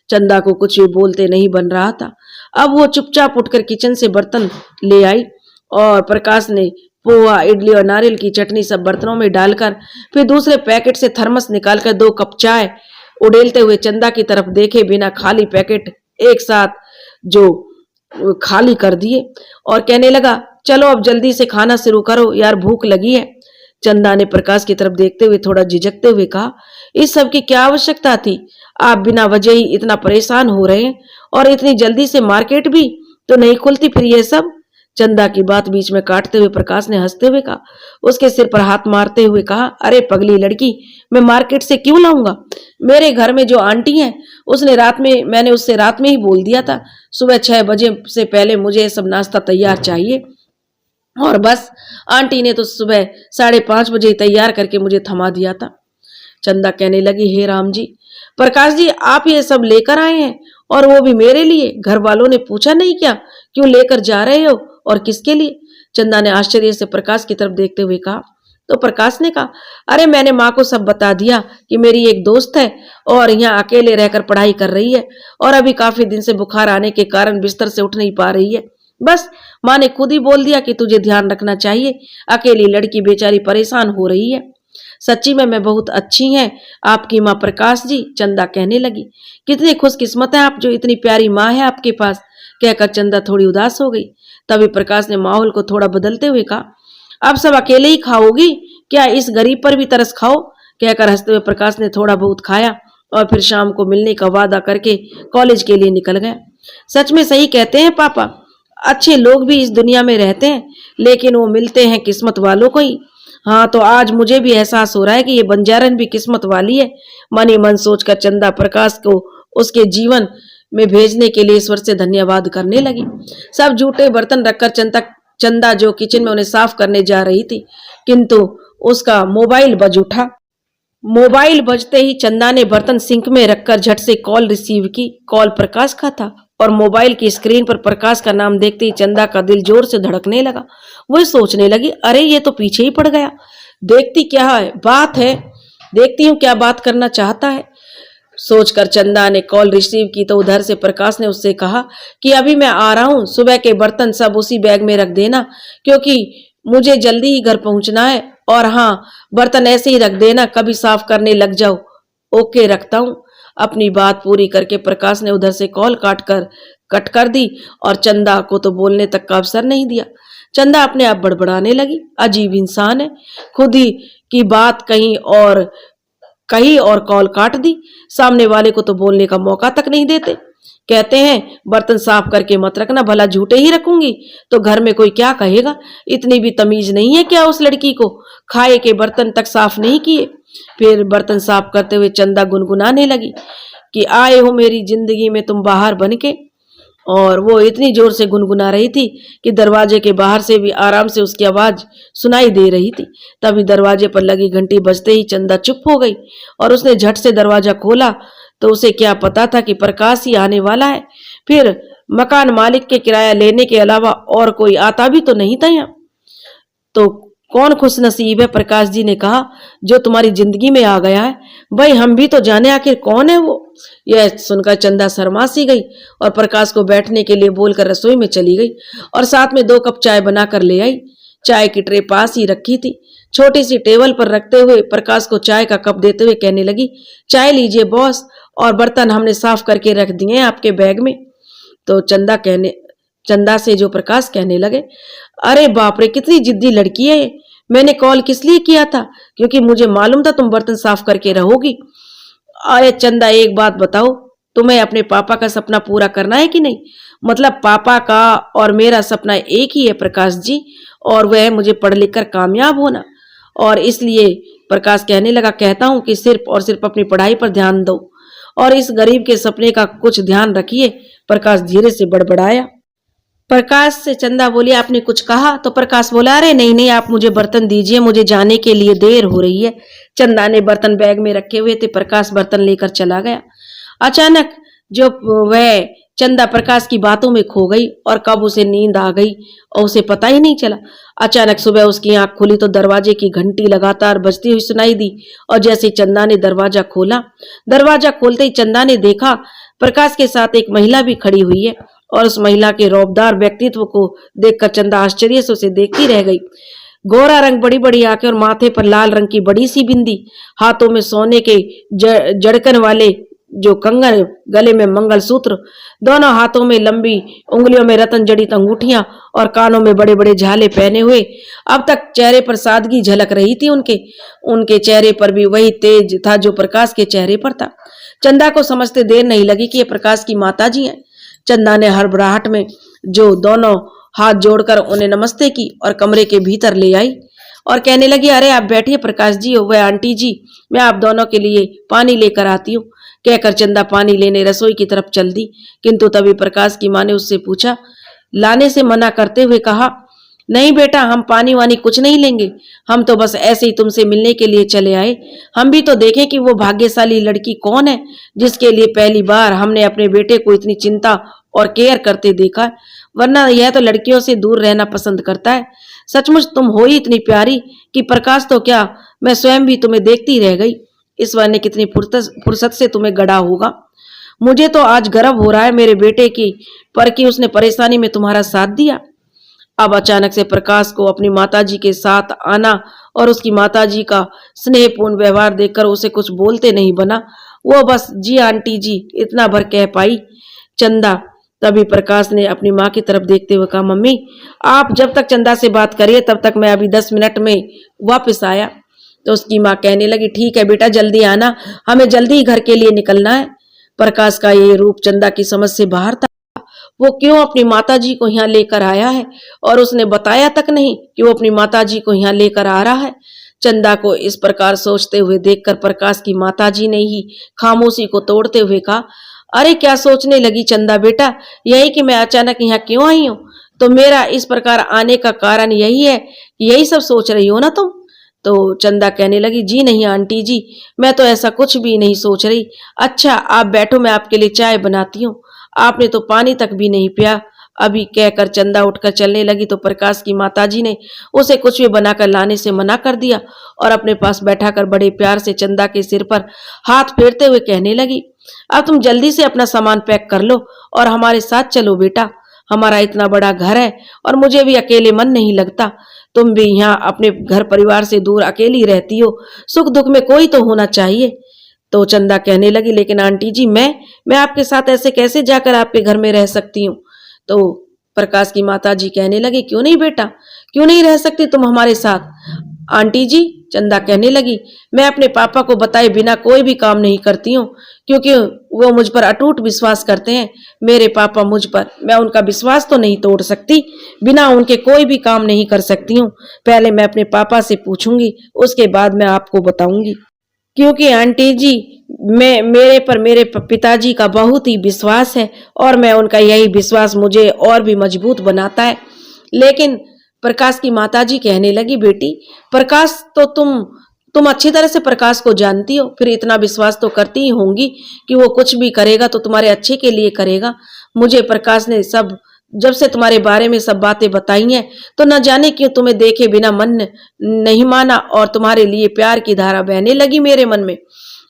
चंदा को कुछ भी बोलते नहीं बन रहा था। अब वो चुपचाप उठकर किचन से बर्तन ले आई और प्रकाश ने पोहा, इडली और नारियल की चटनी सब बर्तनों में डालकर फिर दूसरे पैकेट से थर्मस निकालकर 2 कप चाय उड़ेलते हुए चंदा की तरफ देखे बिना खाली पैकेट एक साथ जो खाली कर दिए और कहने लगा, चलो अब जल्दी से खाना शुरू करो यार, भूख लगी है। चंदा ने प्रकाश की तरफ देखते हुए थोड़ा झिझकते हुए कहा, इस सब की क्या आवश्यकता थी? आप बिना वजह ही इतना परेशान हो रहे हैं और इतनी जल्दी से मार्केट भी तो नहीं खुलती फिर ये सब। चंदा की बात बीच में काटते हुए प्रकाश ने हंसते हुए कहा, उसके सिर पर हाथ मारते हुए कहा, अरे पगली लड़की, मैं मार्केट से क्यों लाऊंगा? मेरे घर में जो आंटी है मैंने उससे रात में ही बोल दिया था, सुबह 6 बजे से पहले मुझे सब नाश्ता तैयार चाहिए, और बस आंटी ने तो सुबह 5:30 बजे ही तैयार करके मुझे थमा दिया था। चंदा कहने लगी, हे राम जी, प्रकाश जी आप ये सब लेकर आए हैं और वो भी मेरे लिए? घर वालों ने पूछा नहीं क्या क्यों लेकर जा रहे हो और किसके लिए? चंदा ने आश्चर्य से प्रकाश की तरफ देखते हुए कहा। तो प्रकाश ने कहा, अरे मैंने माँ को सब बता दिया कि मेरी एक दोस्त है और यहाँ अकेले रहकर पढ़ाई कर रही है और अभी काफी दिन से बुखार आने के कारण बिस्तर से उठ नहीं पा रही है। बस माँ ने खुद ही बोल दिया कि तुझे ध्यान रखना चाहिए, अकेली लड़की बेचारी परेशान हो रही है। सच्ची में मैं बहुत अच्छी हैं आपकी माँ प्रकाश जी, चंदा कहने लगी। कितनी खुशकिस्मत है आप जो इतनी प्यारी माँ है आपके पास, कहकर चंदा थोड़ी उदास हो गई। तभी प्रकाश ने माहौल को थोड़ा बदलते हुए कहा, अब सब अकेले ही खाओगी क्या, इस गरीब पर भी तरस खाओ, कहकर हंसते हुए प्रकाश ने थोड़ा बहुत खाया और फिर शाम को मिलने का वादा करके कॉलेज के लिए निकल गया। सच में सही कहते हैं पापा, अच्छे लोग भी इस दुनिया में रहते हैं लेकिन वो मिलते हैं किस्मत वालों को ही। हाँ, तो आज मुझे भी एहसास हो रहा है कि ये बंजारन भी किस्मत वाली है। मन ही मन सोचकर चंदा प्रकाश को उसके जीवन में भेजने के लिए ईश्वर से धन्यवाद करने लगी। सब जूठे बर्तन रखकर चंदा जो किचन में उन्हें साफ करने जा रही थी, किंतु उसका मोबाइल बज उठा। मोबाइल बजते ही चंदा ने बर्तन सिंक में रखकर झट से कॉल रिसीव की। कॉल प्रकाश का था और मोबाइल की स्क्रीन पर प्रकाश का नाम देखते ही चंदा का दिल जोर से धड़कने लगा। वह सोचने लगी, अरे ये तो पीछे ही पड़ गया, देखती क्या है बात है, देखती हूँ क्या बात करना चाहता है। सोचकर चंदा ने कॉल रिसीव की तो उधर से प्रकाश ने उससे कहा कि अभी मैं आ रहा हूँ, सुबह के बर्तन सब उसी बैग में रख देना क्योंकि मुझे जल्दी ही घर पहुंचना है। और हाँ, बर्तन ऐसे ही रख देना, कभी साफ करने लग जाओ। ओके, रखता हूँ। अपनी बात पूरी करके प्रकाश ने उधर से कॉल कट कर दी और चंदा को तो बोलने तक का अवसर नहीं दिया। चंदा अपने आप बड़बड़ाने लगी, अजीब इंसान है, खुद ही की बात कही और कॉल काट दी, सामने वाले को तो बोलने का मौका तक नहीं देते। कहते हैं बर्तन साफ करके मत रखना, भला झूठे ही रखूंगी तो घर में कोई क्या कहेगा। इतनी भी तमीज नहीं है क्या उस लड़की को, खाए के बर्तन तक साफ नहीं किए। फिर बर्तन साफ करते हुए चंदा गुनगुनाने लगी कि आए हो मेरी जिंदगी में तुम बाहर बन के। और वो इतनी जोर से गुनगुना रही थी कि दरवाजे के बाहर से भी आराम से उसकी आवाज सुनाई दे रही थी। तभी दरवाजे पर लगी घंटी बजते ही चंदा चुप हो गई और उसने झट से दरवाजा खोला तो उसे क्या पता था कि प्रकाश ही आने वाला है। फिर मकान मालिक के किराया लेने के अलावा और कोई आता भी तो नहीं था यहाँ। तो कौन खुश नसीब है, प्रकाश जी ने कहा, जो तुम्हारी जिंदगी में आ गया है। भाई हम भी तो जाने आखिर कौन है वो। यह सुनकर चंदा शर्मा सी गई और प्रकाश को बैठने के लिए बोलकर रसोई में चली गई और साथ में 2 कप चाय बनाकर ले आई। चाय की ट्रे पास ही रखी थी। छोटी सी टेबल पर रखते हुए प्रकाश को चाय का कप देते हुए कहने लगी, चाय लीजिए बॉस, और बर्तन हमने साफ करके रख दिए हैं आपके बैग में। तो चंदा से जो प्रकाश कहने लगे, अरे बाप रे कितनी जिद्दी लड़की है ये। मैंने कॉल किस लिए किया था, क्योंकि मुझे मालूम था तुम बर्तन साफ करके रहोगी। अरे चंदा एक बात बताओ, तुम्हें अपने पापा का सपना पूरा करना है कि नहीं। मतलब पापा का और मेरा सपना एक ही है प्रकाश जी, और वह है मुझे पढ़ लिख कर कामयाब होना। और इसलिए प्रकाश कहने लगा, कहता हूं कि सिर्फ और सिर्फ अपनी पढ़ाई पर ध्यान दो और इस गरीब के सपने का कुछ ध्यान रखिए। प्रकाश धीरे से बड़बड़ाया। प्रकाश से चंदा बोली, आपने कुछ कहा। तो प्रकाश बोला, अरे नहीं नहीं, आप मुझे बर्तन दीजिए, मुझे जाने के लिए देर हो रही है। चंदा ने बर्तन बैग में रखे हुए थे, प्रकाश बर्तन लेकर चला गया। अचानक जो वह चंदा प्रकाश की बातों में खो गई और कब उसे नींद आ गई और उसे पता ही नहीं चला। अचानक सुबह उसकी आंख खुली तो दरवाजे की घंटी लगातार बजती हुई सुनाई दी और जैसे चंदा ने दरवाजा खोला, दरवाजा खोलते ही चंदा ने देखा प्रकाश के साथ एक महिला भी खड़ी हुई है और उस महिला के रौबदार व्यक्तित्व को देखकर चंदा आश्चर्य से उसे देखती रह गई। गोरा रंग, बड़ी बड़ी आंखें और माथे पर लाल रंग की बड़ी सी बिंदी, हाथों में सोने के जड़कन वाले जो कंगन, गले में मंगलसूत्र, दोनों हाथों में लंबी उंगलियों में रत्न जड़ित अंगूठियां और कानों में बड़े बड़े झाले पहने हुए। अब तक चेहरे पर सादगी झलक रही थी उनके चेहरे पर भी वही तेज था जो प्रकाश के चेहरे पर था। चंदा को समझते देर नहीं लगी कि ये प्रकाश की माताजी हैं। चंदा ने हड़बड़ाहट में जो दोनों हाथ जोड़कर उन्हें नमस्ते की और कमरे के भीतर ले आई और कहने लगी, अरे आप बैठिए प्रकाश जी, वह आंटी जी, मैं आप दोनों के लिए पानी लेकर आती हूँ। कहकर चंदा पानी लेने रसोई की तरफ चल दी, किंतु तभी प्रकाश की माँ ने उससे पूछा, लाने से मना करते हुए कहा, नहीं बेटा, हम पानी वानी कुछ नहीं लेंगे, हम तो बस ऐसे ही तुमसे मिलने के लिए चले आए। हम भी तो देखें कि वो भाग्यशाली लड़की कौन है जिसके लिए पहली बार हमने अपने बेटे को इतनी चिंता और केयर करते देखा है, वरना यह तो लड़कियों से दूर रहना पसंद करता है। सचमुच तुम हो ही इतनी प्यारी कि प्रकाश तो क्या, मैं स्वयं भी तुम्हें देखती रह गई। ईश्वर ने कितनी फुर्सत से तुम्हें गढ़ा होगा। मुझे तो आज गर्व हो रहा है मेरे बेटे की पर कि उसने परेशानी में तुम्हारा साथ दिया। अब अचानक से प्रकाश को अपनी माताजी के साथ आना और उसकी माताजी का स्नेहपूर्ण व्यवहार देखकर उसे कुछ बोलते नहीं बना। वो बस जी आंटी जी इतना भर कह पाई। चंदा। तभी प्रकाश ने अपनी माँ की तरफ देखते हुए कहा, मम्मी आप जब तक चंदा से बात करिए तब तक मैं अभी 10 मिनट में वापस आया। तो उसकी माँ कहने लगी, ठीक है बेटा जल्दी आना, हमें जल्दी ही घर के लिए निकलना है। प्रकाश का ये रूप चंदा की समझ से बाहर था। वो क्यों अपनी माताजी को यहाँ लेकर आया है और उसने बताया तक नहीं कि वो अपनी माताजी को यहाँ लेकर आ रहा है। चंदा को इस प्रकार सोचते हुए देखकर प्रकाश की माताजी ने ही खामोशी को तोड़ते हुए कहा, अरे क्या सोचने लगी चंदा बेटा, यही कि मैं अचानक यहाँ क्यों आई हूँ? तो मेरा इस प्रकार आने का कारण यही है, यही सब सोच रही हो ना तुम? तो चंदा कहने लगी, जी नहीं आंटी जी, मैं तो ऐसा कुछ भी नहीं सोच रही। अच्छा आप बैठो, मैं आपके लिए चाय बनाती हूँ, आपने तो पानी तक भी नहीं पिया। अभी कहकर चंदा उठकर चलने लगी तो प्रकाश की माताजी ने उसे कुछ भी बनाकर लाने से मना कर दिया और अपने पास बैठाकर बड़े प्यार से चंदा के सिर पर हाथ फेरते हुए कहने लगी, अब तुम जल्दी से अपना सामान पैक कर लो और हमारे साथ चलो बेटा, हमारा इतना बड़ा घर है और मुझे भी अकेले मन नहीं लगता। तुम भी यहाँ अपने घर परिवार से दूर अकेली रहती हो, सुख दुख में कोई तो होना चाहिए। तो चंदा कहने लगी, लेकिन आंटी जी मैं आपके साथ ऐसे कैसे जाकर आपके घर में रह सकती हूँ? तो प्रकाश की माता जी कहने लगी, क्यों नहीं बेटा, क्यों नहीं रह सकती तुम हमारे साथ? आंटी जी, चंदा कहने लगी, मैं अपने पापा को बताए बिना कोई भी काम नहीं करती हूँ क्योंकि वो मुझ पर अटूट विश्वास करते हैं। मेरे पापा मुझ पर, मैं उनका विश्वास तो नहीं तोड़ सकती, बिना उनके कोई भी काम नहीं कर सकती हूँ। पहले मैं अपने पापा से पूछूंगी, उसके बाद मैं आपको बताऊंगी। क्योंकि आंटी जी मैं मेरे पर मेरे पिताजी का बहुत ही विश्वास है और मैं उनका यही विश्वास मुझे और भी मजबूत बनाता है। लेकिन प्रकाश की माताजी कहने लगी, बेटी प्रकाश तो तुम अच्छी तरह से प्रकाश को जानती हो, फिर इतना विश्वास तो करती ही होंगी कि वो कुछ भी करेगा तो तुम्हारे अच्छे के लिए करेगा। मुझे प्रकाश ने सब जब से तुम्हारे बारे में सब बातें बताई हैं तो न जाने क्यों तुम्हें देखे बिना मन नहीं माना और तुम्हारे लिए प्यार की धारा बहने लगी मेरे मन में।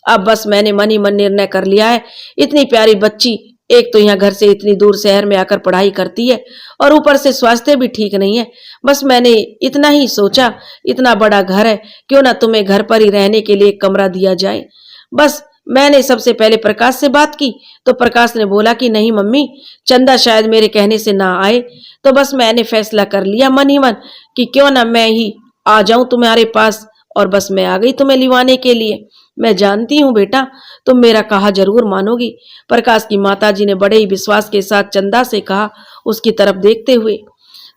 अब बस मैंने मन ही मन निर्णय कर लिया है, इतनी प्यारी बच्ची एक तो यहाँ घर से इतनी दूर शहर में आकर पढ़ाई करती है और ऊपर से स्वास्थ्य भी ठीक नहीं है। बस मैंने इतना ही सोचा, इतना बड़ा घर है, क्यों ना तुम्हें घर पर ही रहने के लिए एक कमरा दिया जाए। बस मैंने सबसे पहले प्रकाश से बात की तो प्रकाश ने बोला कि नहीं मम्मी, चंदा शायद मेरे कहने से ना आए। तो बस मैंने फैसला कर लिया मन ही मन कि क्यों ना मैं ही आ जाऊं तुम्हारे पास, और बस मैं आ गई तुम्हें लिवाने के लिए। मैं जानती हूँ बेटा तुम मेरा कहा जरूर मानोगी। प्रकाश की माताजी ने बड़े ही विश्वास के साथ चंदा से कहा, उसकी तरफ देखते हुए।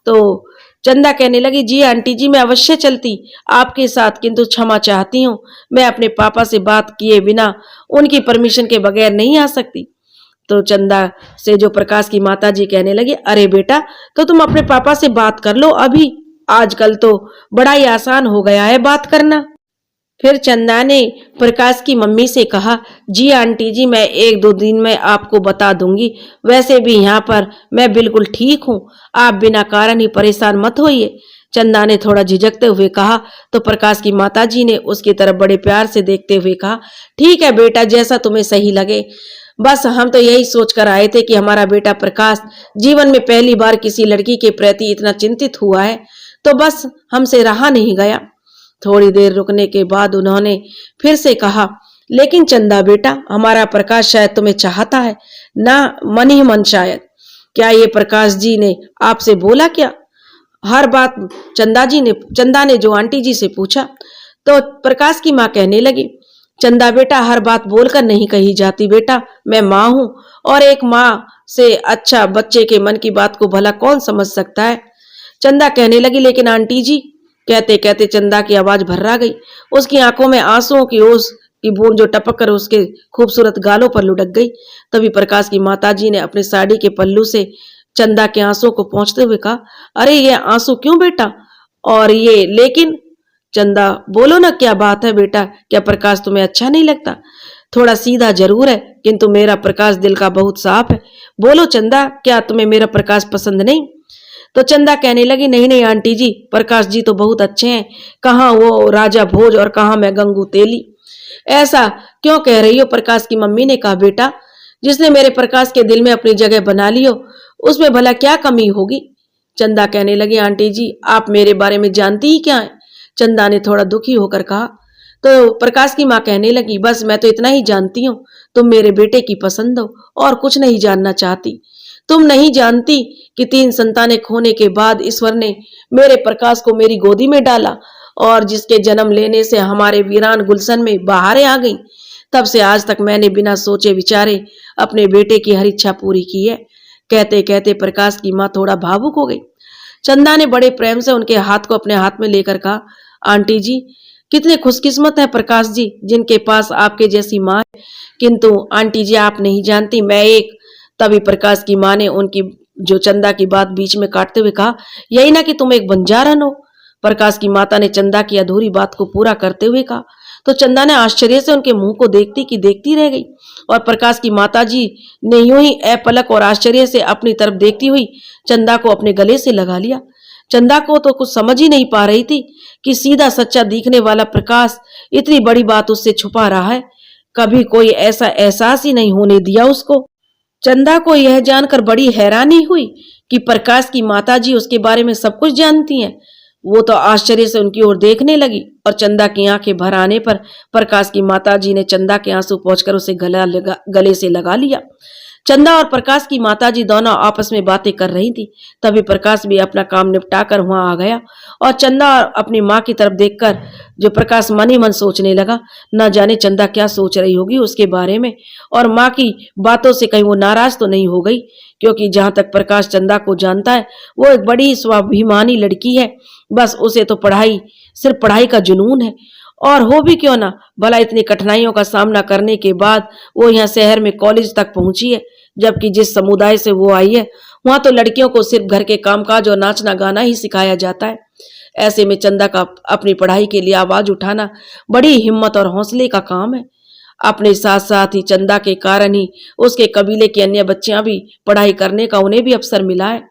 तो चंदा कहने लगी, जी आंटी जी मैं अवश्य चलती आपके साथ, किंतु क्षमा चाहती हूँ, मैं अपने पापा से बात किए बिना उनकी परमिशन के बगैर नहीं आ सकती। तो चंदा से जो प्रकाश की माताजी कहने लगी, अरे बेटा तो तुम अपने पापा से बात कर लो अभी, आजकल तो बड़ा ही आसान हो गया है बात करना। फिर चंदा ने प्रकाश की मम्मी से कहा, जी आंटी जी मैं 1-2 दिन में आपको बता दूंगी, वैसे भी यहाँ पर मैं बिल्कुल ठीक हूँ, आप बिना कारण ही परेशान मत होइए। चंदा ने थोड़ा झिझकते हुए कहा तो प्रकाश की माताजी ने उसकी तरफ बड़े प्यार से देखते हुए कहा, ठीक है बेटा जैसा तुम्हें सही लगे, बस हम तो यही सोच कर आए थे कि हमारा बेटा प्रकाश जीवन में पहली बार किसी लड़की के प्रति इतना चिंतित हुआ है, तो बस हमसे रहा नहीं गया। थोड़ी देर रुकने के बाद उन्होंने फिर से कहा, लेकिन चंदा बेटा हमारा प्रकाश शायद तुम्हें चाहता है ना, मन ही मन शायद। क्या ये प्रकाश जी ने आपसे बोला क्या? हर बात चंदा ने जो आंटी जी से पूछा। तो प्रकाश की माँ कहने लगी, चंदा बेटा हर बात बोलकर नहीं कही जाती बेटा, मैं माँ हूँ और एक माँ से अच्छा बच्चे के मन की बात को भला कौन समझ सकता है। चंदा कहने लगी, लेकिन आंटी जी, कहते कहते चंदा की आवाज भर्रा गई, उसकी आंखों में आंसुओं की ओस की बूंद जो टपक कर उसके खूबसूरत गालों पर लुढ़क गई। तभी प्रकाश की माताजी ने अपने साड़ी के पल्लू से चंदा के आंसुओं को पोंछते हुए कहा, अरे ये आंसू क्यों बेटा, और ये लेकिन? चंदा बोलो ना क्या बात है बेटा, क्या प्रकाश तुम्हें अच्छा नहीं लगता? थोड़ा सीधा जरूर है किंतु मेरा प्रकाश दिल का बहुत साफ है। बोलो चंदा, क्या तुम्हें मेरा प्रकाश पसंद नहीं? तो चंदा कहने लगी, नहीं नहीं आंटी जी, प्रकाश जी तो बहुत अच्छे हैं, कहाँ वो राजा भोज और कहाँ मैं गंगू तेली। ऐसा क्यों कह रही हो? प्रकाश की मम्मी ने कहा, बेटा जिसने मेरे प्रकाश के दिल में अपनी जगह बना ली हो, उसमें भला क्या कमी होगी। चंदा कहने लगी, आंटी जी आप मेरे बारे में जानती ही क्या है। चंदा ने थोड़ा दुखी होकर कहा। तो प्रकाश की माँ कहने लगी, बस मैं तो इतना ही जानती हूँ, तुम मेरे बेटे की पसंद हो और कुछ नहीं जानना चाहती। तुम नहीं जानती कि 3 संतानें खोने के बाद ईश्वर ने मेरे प्रकाश को मेरी गोदी में डाला और जिसके जन्म लेने से हमारे वीरान गुलशन में बहारें आ गईं। तब से आज तक मैंने बिना सोचे विचारे अपने बेटे की हर इच्छा पूरी की है। कहते कहते प्रकाश की माँ थोड़ा भावुक हो गई। चंदा ने बड़े प्रेम से उनके हाथ को अपने हाथ में लेकर कहा, आंटी जी कितने खुशकिस्मत है प्रकाश जी जिनके पास आपके जैसी माँ है। किंतु आंटी जी आप नहीं जानती मैं एक। तभी प्रकाश की माँ ने उनकी जो चंदा की बात बीच में काटते हुए कहा, यही ना कि तुम एक बंजारन हो। प्रकाश की माता ने चंदा की अधूरी बात को पूरा करते हुए कहा। तो चंदा ने आश्चर्य से उनके मुंह को देखती की देखती रह गई और प्रकाश की माताजी ने यूं ही अपलक और आश्चर्य से अपनी तरफ देखती हुई चंदा को अपने गले से लगा लिया। चंदा को तो कुछ समझ ही नहीं पा रही थी कि सीधा सच्चा दिखने वाला प्रकाश इतनी बड़ी बात उससे छुपा रहा है। कभी कोई ऐसा एहसास ही नहीं होने दिया उसको। चंदा को यह जानकर बड़ी हैरानी हुई कि प्रकाश की माताजी उसके बारे में सब कुछ जानती हैं। वो तो आश्चर्य से उनकी ओर देखने लगी और चंदा की आंखें भर आने पर प्रकाश की माताजी ने चंदा के आंसू पोंछकर उसे गले से लगा लिया। चंदा और प्रकाश की माताजी दोनों आपस में बातें कर रही थी। तभी प्रकाश भी अपना काम निपटाकर वहां आ गया और चंदा अपनी माँ की तरफ देखकर जो प्रकाश मन ही मन सोचने लगा, न जाने चंदा क्या सोच रही होगी उसके बारे में और माँ की बातों से कहीं वो नाराज तो नहीं हो गई। क्योंकि जहां तक प्रकाश चंदा को जानता है वो एक बड़ी स्वाभिमानी लड़की है। बस उसे तो पढ़ाई, सिर्फ पढ़ाई का जुनून है। और हो भी क्यों ना, भला इतनी कठिनाइयों का सामना करने के बाद वो यहाँ शहर में कॉलेज तक पहुंची है। जबकि जिस समुदाय से वो आई है वहां तो लड़कियों को सिर्फ घर के कामकाज और नाचना गाना ही सिखाया जाता है। ऐसे में चंदा का अपनी पढ़ाई के लिए आवाज उठाना बड़ी हिम्मत और हौसले का काम है। अपने साथ साथ ही चंदा के कारण ही उसके कबीले की अन्य बच्चियां भी पढ़ाई करने का उन्हें भी अवसर मिला है।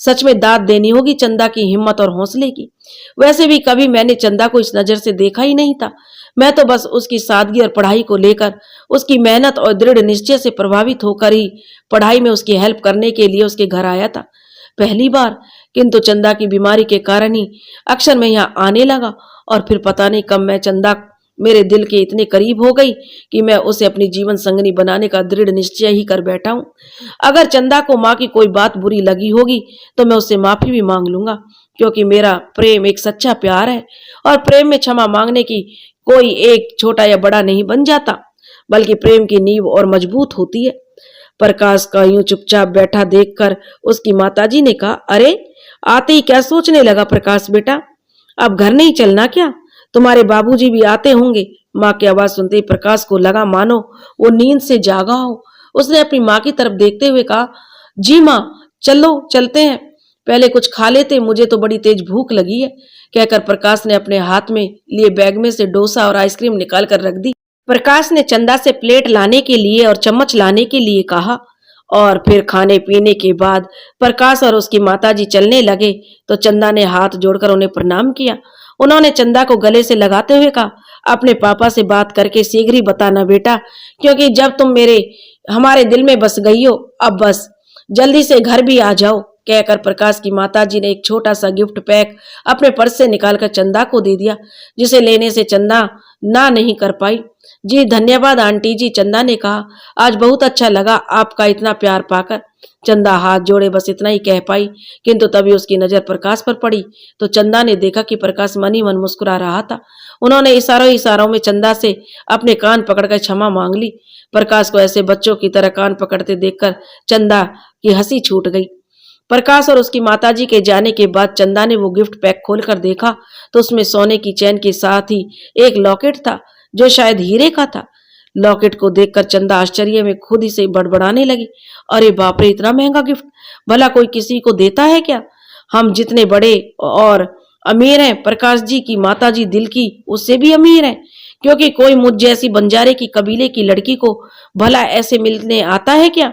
सच में दाद देनी होगी चंदा की हिम्मत और हौसले की। वैसे भी कभी मैंने चंदा को इस नजर से देखा ही नहीं था। मैं तो बस उसकी सादगी और पढ़ाई को लेकर, उसकी मेहनत और दृढ़ निश्चय से प्रभावित होकर ही पढ़ाई में उसकी हेल्प करने के लिए उसके घर आया था पहली बार। किंतु चंदा की बीमारी के कारण ही अक्सर मैं यहाँ आने लगा और फिर पता नहीं कब मैं चंदा मेरे दिल के इतने करीब हो गई कि मैं उसे अपनी जीवन संगनी बनाने का दृढ़ निश्चय ही कर बैठा हूँ। अगर चंदा को माँ की कोई बात बुरी लगी होगी तो मैं उससे माफी भी मांग लूंगा, क्योंकि मेरा प्रेम एक सच्चा प्यार है और प्रेम में क्षमा मांगने की कोई एक छोटा या बड़ा नहीं बन जाता, बल्कि प्रेम की नींव और मजबूत होती है। प्रकाश का यूं चुपचाप बैठा देखकर उसकी माताजी ने कहा, अरे आते ही क्या सोचने लगा प्रकाश बेटा, अब घर नहीं चलना क्या? तुम्हारे बाबूजी भी आते होंगे। माँ की आवाज सुनते ही प्रकाश को लगा मानो वो नींद से जागा हो। उसने अपनी माँ की तरफ देखते हुए कहा, जी माँ चलो चलते हैं, पहले कुछ खा लेते, मुझे तो बड़ी तेज भूख लगी है। कहकर प्रकाश ने अपने हाथ में लिए बैग में से डोसा और आइसक्रीम निकाल कर रख दी। प्रकाश ने चंदा से प्लेट लाने के लिए और चम्मच लाने के लिए कहा और फिर खाने पीने के बाद प्रकाश और उसकी माताजी चलने लगे तो चंदा ने हाथ जोड़कर उन्हें प्रणाम किया। उन्होंने चंदा को गले से लगाते हुए कहा, अपने पापा से बात करके शीघ्र ही बताना बेटा, क्योंकि जब तुम हमारे दिल में बस गई हो, अब बस जल्दी से घर भी आ जाओ। कहकर प्रकाश की माताजी ने एक छोटा सा गिफ्ट पैक अपने पर्स से निकालकर चंदा को दे दिया, जिसे लेने से चंदा ना नहीं कर पाई। जी धन्यवाद आंटी जी, चंदा ने कहा, आज बहुत अच्छा लगा आपका इतना प्यार पाकर। चंदा हाथ जोड़े बस इतना ही कह पाई, किंतु तभी उसकी नजर प्रकाश पर पड़ी तो चंदा ने देखा कि प्रकाश मन ही मन मुस्कुरा रहा था। उन्होंने इशारों में चंदा से अपने कान पकड़कर क्षमा मांग ली। प्रकाश को ऐसे बच्चों की तरह कान पकड़ते देखकर चंदा की हंसी छूट गई। प्रकाश और उसकी माताजी के जाने के बाद चंदा ने वो गिफ्ट पैक खोलकर देखा तो उसमें सोने की चैन के साथ ही एक लॉकेट था जो शायद हीरे का था। लॉकेट को देखकर चंदा आश्चर्य में खुद ही से बड़बड़ाने लगी, अरे बाप रे, इतना महंगा गिफ्ट भला कोई किसी को देता है क्या? हम जितने बड़े और अमीर हैं, प्रकाश जी की माताजी दिल की उससे भी अमीर हैं, क्योंकि कोई मुझ जैसी बंजारे की कबीले की लड़की को भला ऐसे मिलने आता है क्या?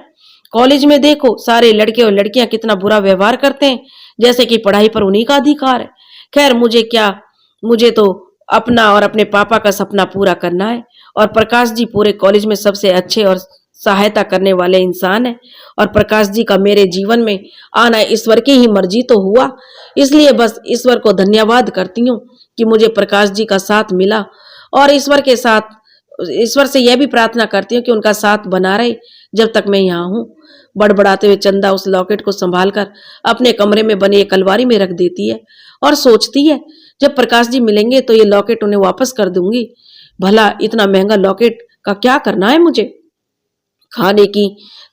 कॉलेज में देखो सारे लड़के और लड़कियां कितना बुरा व्यवहार करते हैं, जैसे कि पढ़ाई पर उन्हीं का अधिकार है। खैर मुझे क्या, मुझे तो अपना और अपने पापा का सपना पूरा करना है और प्रकाश जी पूरे कॉलेज में सबसे अच्छे और सहायता करने वाले इंसान हैं और प्रकाश जी का मेरे जीवन में आना ईश्वर की ही मर्जी तो हुआ, इसलिए बस ईश्वर को धन्यवाद करती हूँ कि मुझे प्रकाश जी का साथ मिला और ईश्वर से यह भी प्रार्थना करती हूँ कि उनका साथ बना रहे जब तक मैं यहाँ हूँ। बड़बड़ाते हुए चंदा उस लॉकेट को संभालकर अपने कमरे में बनी एक अलमारी में रख देती है और सोचती है जब प्रकाश जी मिलेंगे तो ये लॉकेट उन्हें वापस कर दूंगी। भला इतना महंगा लॉकेट का क्या करना है मुझे। खाने की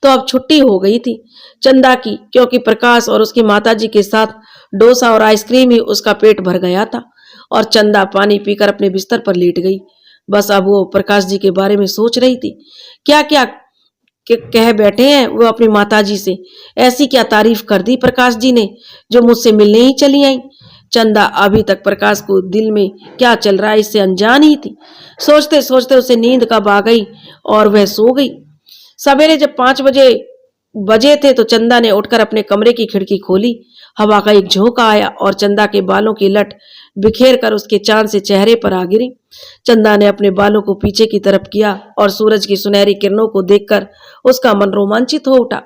तो अब छुट्टी हो गई थी चंदा की, क्योंकि प्रकाश और उसकी माताजी के साथ डोसा और आइसक्रीम ही उसका पेट भर गया था और चंदा पानी पीकर अपने बिस्तर पर लेट गई। बस अब वो प्रकाश जी के बारे में सोच रही थी। क्या क्या कह बैठे हैं वो अपनी माताजी से, ऐसी क्या तारीफ कर दी प्रकाश जी ने जो मुझसे मिलने ही चली आई। चंदा अभी तक प्रकाश को दिल में क्या चल रहा है इससे अनजान ही थी। सोचते सोचते उसे नींद कब आ गई और वह सो गई। सवेरे जब 5 बजे थे तो चंदा ने उठकर अपने कमरे की खिड़की खोली। हवा का एक झोंका आया और चंदा के बालों की लट बिखेर कर उसके चांद से चेहरे पर आ गिरी। चंदा ने अपने बालों को पीछे की तरफ किया और सूरज की सुनहरी किरणों को देखकर उसका मन रोमांचित हो उठा।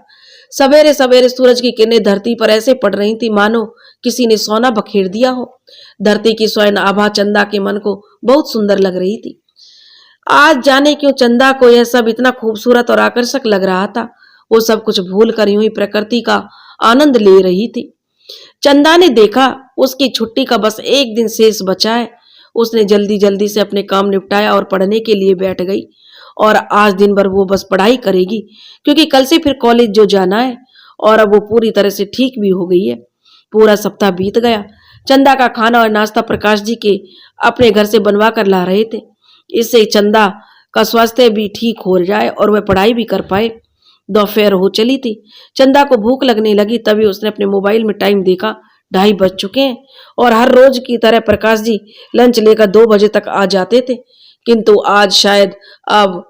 सवेरे सवेरे सूरज की किरणें धरती पर ऐसे पड़ रही थी मानो किसी ने सोना बखेर दिया हो। धरती की स्वर्ण आभा चंदा के मन को बहुत सुंदर लग रही थी। आज जाने क्यों चंदा को यह सब इतना खूबसूरत और आकर्षक लग रहा था। वो सब कुछ भूल कर यूं ही प्रकृति का आनंद ले रही थी। चंदा ने देखा उसकी छुट्टी का बस एक दिन शेष बचा है। उसने जल्दी जल्दी से अपने काम निपटाया और पढ़ने के लिए बैठ गई और आज दिन भर वो बस पढ़ाई करेगी क्योंकि कल से फिर कॉलेज जो जाना है और अब वो पूरी तरह से ठीक भी हो गई है। पूरा सप्ताह बीत गया। चंदा का खाना और नाश्ता प्रकाश जी के अपने घर से बनवा कर ला रहे थे। इससे चंदा का स्वास्थ्य भी ठीक हो जाए और वह पढ़ाई भी कर पाए। दोपहर हो चली थी। चंदा को भूख लगने लगी, तभी उसने अपने मोबाइल में टाइम देखा। 2:30 बज चुके हैं और हर रोज की तरह प्रकाश जी लंच लेकर 2 बजे तक आ जाते थे, किंतु आज शायद अब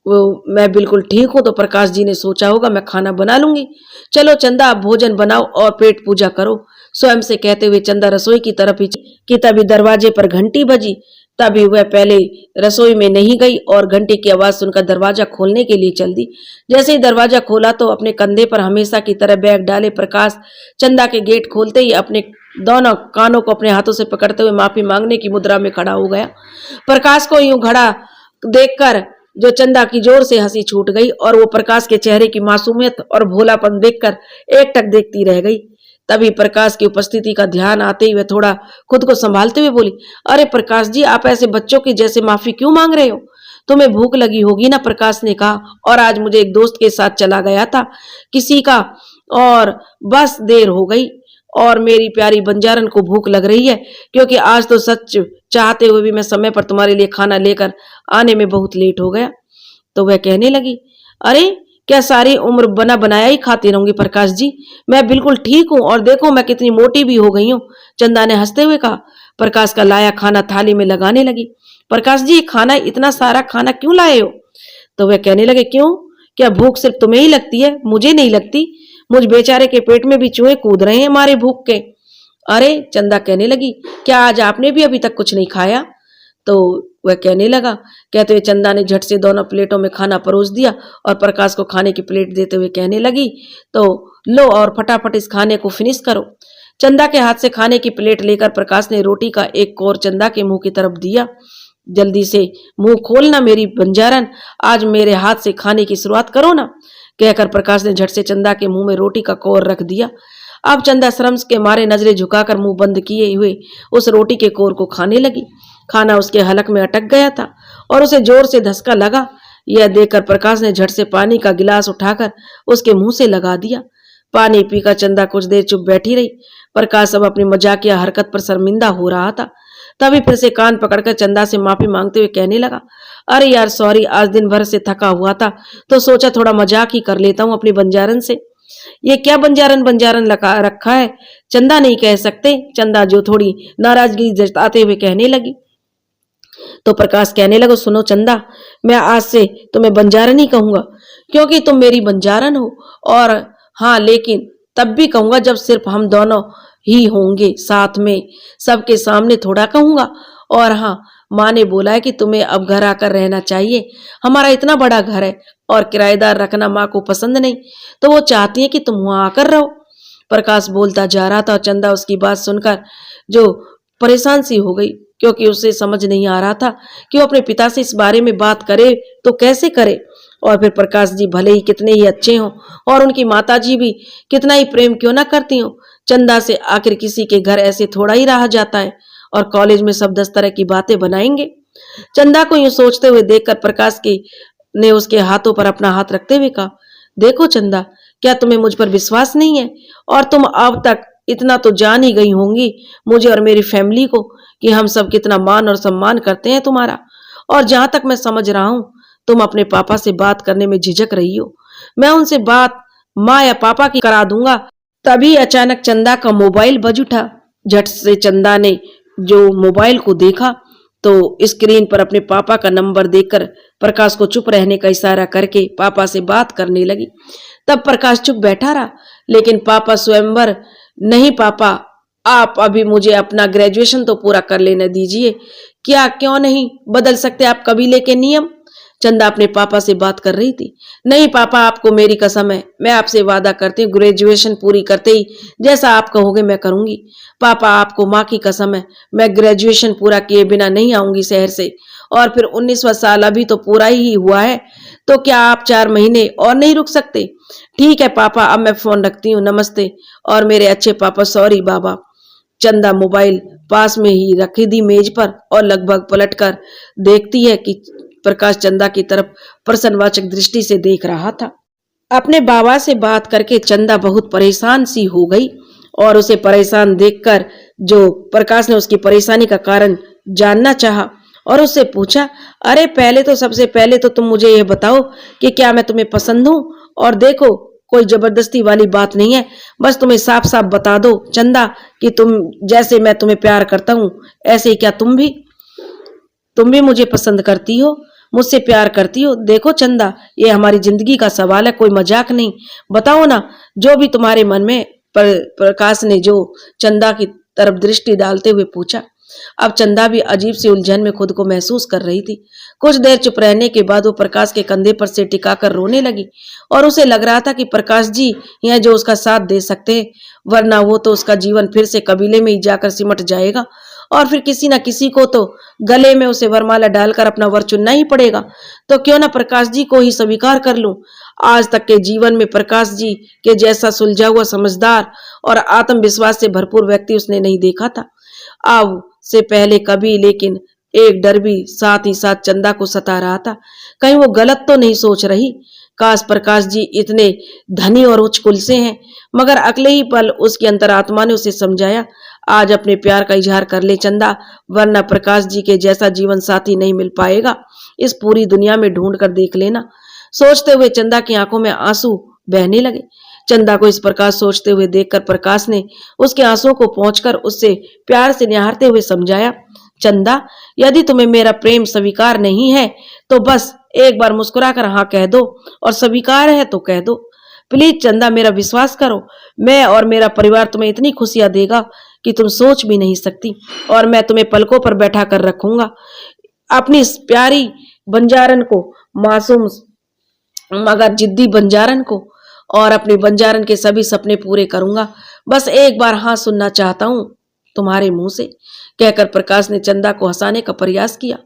मैं बिल्कुल ठीक हूं तो प्रकाश जी ने सोचा होगा मैं खाना बना लूंगी। चलो चंदा अब भोजन बनाओ और पेट पूजा करो, स्वयं से कहते हुए चंदा रसोई की तरफ ही कि तभी दरवाजे पर घंटी बजी। तभी वह पहले रसोई में नहीं गई और घंटी की आवाज सुनकर दरवाजा खोलने के लिए चल दी। जैसे ही दरवाजा खोला तो अपने कंधे पर हमेशा की तरह बैग डाले प्रकाश चंदा के गेट खोलते ही अपने दोनों कानों को अपने हाथों से पकड़ते हुए माफी मांगने की मुद्रा में खड़ा हो गया। प्रकाश को यूं खड़ा देखकर जो चंदा की जोर से हंसी छूट गई और वो प्रकाश के चेहरे की मासूमियत और भोलापन देखकर एकटक देखती रह गई। तभी प्रकाश की उपस्थिति का ध्यान आते ही वह थोड़ा खुद को संभालते हुए बोली, अरे प्रकाश जी, आप ऐसे बच्चों की जैसे माफी क्यों मांग रहे हो? तुम्हें भूख लगी होगी ना, प्रकाश ने कहा। और आज मुझे एक दोस्त के साथ चला गया था किसी का और बस देर हो गई और मेरी प्यारी बंजारन को भूख लग रही है क्योंकि आज तो सच चाहते हुए भी मैं समय पर तुम्हारे लिए खाना लेकर आने में बहुत लेट हो गया। तो वह कहने लगी, अरे क्या सारी उम्र बना बनाया ही खाती रहूंगी प्रकाश जी? मैं बिल्कुल ठीक हूं और देखो मैं कितनी मोटी भी हो गई हूं, चंदा ने हंसते हुए कहा। प्रकाश का लाया खाना थाली में लगाने लगी। प्रकाश जी, खाना इतना सारा खाना क्यों लाए हो? तो वह कहने लगे, क्यों, क्या भूख सिर्फ तुम्हें ही लगती है? मुझे नहीं लगती। मुझ बेचारे के पेट में भी चूहे कूद रहे हैं मारे भूख के। अरे, चंदा कहने लगी, क्या आज आपने भी अभी तक कुछ नहीं खाया? तो वह कहने लगा। कहते हुए चंदा ने झट से दोनों प्लेटों में खाना परोस दिया और प्रकाश को खाने की प्लेट देते हुए कहने लगी, तो लो और फटाफट इस खाने को फिनिश करो। चंदा के हाथ से खाने की प्लेट लेकर प्रकाश ने रोटी का एक कोर चंदा के मुंह की तरफ दिया। जल्दी से मुंह खोलना मेरी बंजारन, आज मेरे हाथ से खाने की शुरुआत करो ना, कहकर प्रकाश ने झट से चंदा के मुंह में रोटी का कोर रख दिया। अब चंदा शर्म के मारे नजरें झुकाकर मुंह बंद किए हुए उस रोटी के कोर को खाने लगी। खाना उसके हलक में अटक गया था और उसे जोर से धक्का लगा। यह देखकर प्रकाश ने झट से पानी का गिलास उठाकर उसके मुंह से लगा दिया। पानी पीकर चंदा कुछ देर चुप बैठी रही। प्रकाश अब अपनी मजाकिया हरकत पर शर्मिंदा हो रहा था। तभी फिर से कान पकड़कर चंदा से माफी मांगते हुए कहने लगा, अरे यार सॉरी, आज दिन भर से थका हुआ था तो सोचा थोड़ा मजाक ही कर लेता हूँ अपनी बंजारन से। ये क्या बंजारन बंजारन लगा रखा है, चंदा नहीं कह सकते? चंदा जो थोड़ी नाराजगी जताते हुए कहने लगी। तो प्रकाश कहने लगा, सुनो चंदा, मैं आज से तुम्हें बंजारन ही कहूंगा क्योंकि तुम मेरी बंजारन हो, और हाँ लेकिन तब भी कहूंगा जब सिर्फ हम दोनों ही होंगे साथ में, सबके सामने थोड़ा कहूंगा। और हाँ, माँ ने बोला है कि तुम्हें अब घर आकर रहना चाहिए, हमारा इतना बड़ा घर है और किराएदार रखना माँ को पसंद नहीं, तो वो चाहती है कि तुम वहां आकर रहो। प्रकाश बोलता जा रहा था और चंदा उसकी बात सुनकर जो परेशान सी हो गई, क्योंकि उसे समझ नहीं आ रहा था कि वो अपने पिता से इस बारे में बात करे तो कैसे करे। और फिर प्रकाश जी भले ही कितने ही अच्छे हों और उनकी माता जी भी कितना ही प्रेम क्यों ना करती हों, चंदा से आखिर किसी के घर ऐसे थोड़ा ही रहा जाता है, और कॉलेज में सब 10 तरह की बातें बनाएंगे। चंदा को यूं सोचते हुए देखकर प्रकाश की ने उसके हाथों पर अपना हाथ रखते हुए कहा, देखो चंदा, क्या तुम्हें मुझ पर विश्वास नहीं है? और तुम अब तक इतना तो जान ही गई होंगी मुझे और मेरी फैमिली को कि हम सब कितना मान और सम्मान करते हैं तुम्हारा। और जहां तक मैं समझ रहा हूं, तुम अपने पापा से बात करने में झिझक रही हो। मैं उनसे बात माँ या पापा की करा दूंगा। तभी अचानक चंदा का मोबाइल बज उठा। झट से चंदा ने जो मोबाइल को देखा तो स्क्रीन पर अपने पापा का नंबर देखकर प्रकाश को चुप रहने का इशारा करके पापा से बात करने लगी। तब प्रकाश चुप बैठा रहा, लेकिन पापा स्वयंवर, नहीं पापा, आप अभी मुझे अपना ग्रेजुएशन तो पूरा कर लेने दीजिए। क्या क्यों नहीं बदल सकते आप कबीले के नियम? चंदा अपने पापा से बात कर रही थी। नहीं पापा, आपको मेरी कसम है, मैं आपसे वादा करती हूँ ग्रेजुएशन पूरी करते ही जैसा आप कहोगे मैं करूंगी। पापा, आपको माँ की कसम है, मैं ग्रेजुएशन पूरा किए बिना नहीं आऊंगी शहर से। और फिर 19वां साल अभी तो पूरा ही हुआ है, तो क्या आप 4 महीने और नहीं रुक सकते? ठीक है पापा, अब मैं फोन रखती हूँ, नमस्ते। और मेरे अच्छे पापा, सॉरी बाबा। चंदा मोबाइल पास में ही रखी दी मेज पर और लगभग पलटकर देखती है कि प्रकाश चंदा की तरफ प्रसन्नवाचक दृष्टि से देख रहा था। अपने बाबा से बात करके चंदा बहुत परेशान सी हो गई और उसे परेशान देखकर जो प्रकाश ने उसकी परेशानी का कारण जानना चाहा और उससे पूछा, अरे पहले तो सबसे पहले तो तुम मुझे यह बताओ कि क्या मैं तुम्हें पसंद हूं? और देखो, कोई जबरदस्ती वाली बात नहीं है, बस तुम्हें साफ साफ बता दो चंदा कि तुम जैसे मैं तुम्हें प्यार करता हूं ऐसे ही क्या तुम भी मुझे पसंद करती हो, मुझसे प्यार करती हो? देखो चंदा, ये हमारी जिंदगी का सवाल है, कोई मजाक नहीं, बताओ ना जो भी तुम्हारे मन में। प्रकाश ने जो चंदा की तरफ दृष्टि डालते हुए पूछा। अब चंदा भी अजीब सी उलझन में खुद को महसूस कर रही थी। कुछ देर चुप रहने के बाद वो प्रकाश के कंधे पर से टिकाकर रोने लगी और उसे लग रहा था कि प्रकाश जी यह जो उसका साथ दे सकते हैं, वरना वो तो उसका जीवन फिर से कबीले में ही जाकर सिमट जाएगा और फिर किसी न किसी को तो गले में उसे वरमाला डालकर अपना वर चुनना ही पड़ेगा। तो क्यों ना प्रकाश जी को ही स्वीकार कर लूं। आज तक के जीवन में प्रकाश जी के जैसा सुलझा हुआ, समझदार और आत्मविश्वास से भरपूर व्यक्ति उसने नहीं देखा था अब से पहले कभी। लेकिन एक डर भी साथ ही साथ चंदा को सता रहा था, कहीं वो गलत तो नहीं सोच रही। काश प्रकाश जी इतने धनी और उच्च कुल से हैं, मगर अगले ही पल उसकी अंतरात्मा ने उसे समझाया, आज अपने प्यार का इजहार कर ले चंदा, वरना प्रकाश जी के जैसा जीवन साथी नहीं मिल पाएगा। इस पूरी दुनिया में ढूंढ कर देख लेना। सोचते हुए चंदा की आंखों में आंसू बहने लगे। चंदा को इस प्रकार सोचते हुए देखकर प्रकाश ने उसके आंसुओं को पहुंचकर उससे प्यार से निहारते हुए समझाया, चंदा, यदि तुम्हें मेरा प्रेम स्वीकार नहीं है तो बस एक बार मुस्कुराकर हाँ कह दो, और स्वीकार है तो कह दो। प्लीज चंदा, मेरा विश्वास करो, मैं और मेरा परिवार तुम्हें इतनी खुशियां देगा कि तुम सोच भी नहीं सकती, और मैं तुम्हें पलकों पर बैठा कर रखूंगा। अपनी इस प्यारी बंजारन को, मासूम मगर जिद्दी बंजारन को, और अपने बंजारन के सभी सपने पूरे करूंगा। बस एक बार हाँ सुनना चाहता हूं तुम्हारे मुंह से, कहकर प्रकाश ने चंदा को हंसाने का प्रयास किया।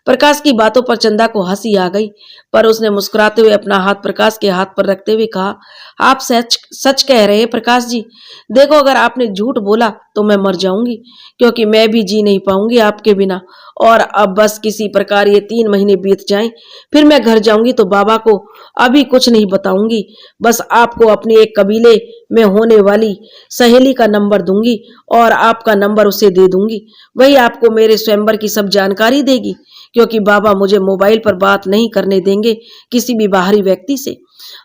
प्रकाश की बातों पर चंदा को हंसी आ गई, पर उसने मुस्कुराते हुए अपना हाथ प्रकाश के हाथ पर रखते हुए कहा, आप सच सच कह रहे हैं प्रकाश जी। देखो, अगर आपने झूठ बोला तो मैं मर जाऊंगी, क्योंकि मैं भी जी नहीं पाऊंगी आपके बिना। और अब बस किसी प्रकार ये 3 महीने बीत जाएं, फिर मैं घर जाऊंगी तो बाबा को अभी कुछ नहीं बताऊंगी, बस आपको अपनी एक कबीले में होने वाली सहेली का नंबर दूंगी और आपका नंबर उसे दे दूंगी। वही आपको मेरे स्वयंवर की सब जानकारी देगी, क्योंकि बाबा मुझे मोबाइल पर बात नहीं करने देंगे किसी भी बाहरी व्यक्ति से।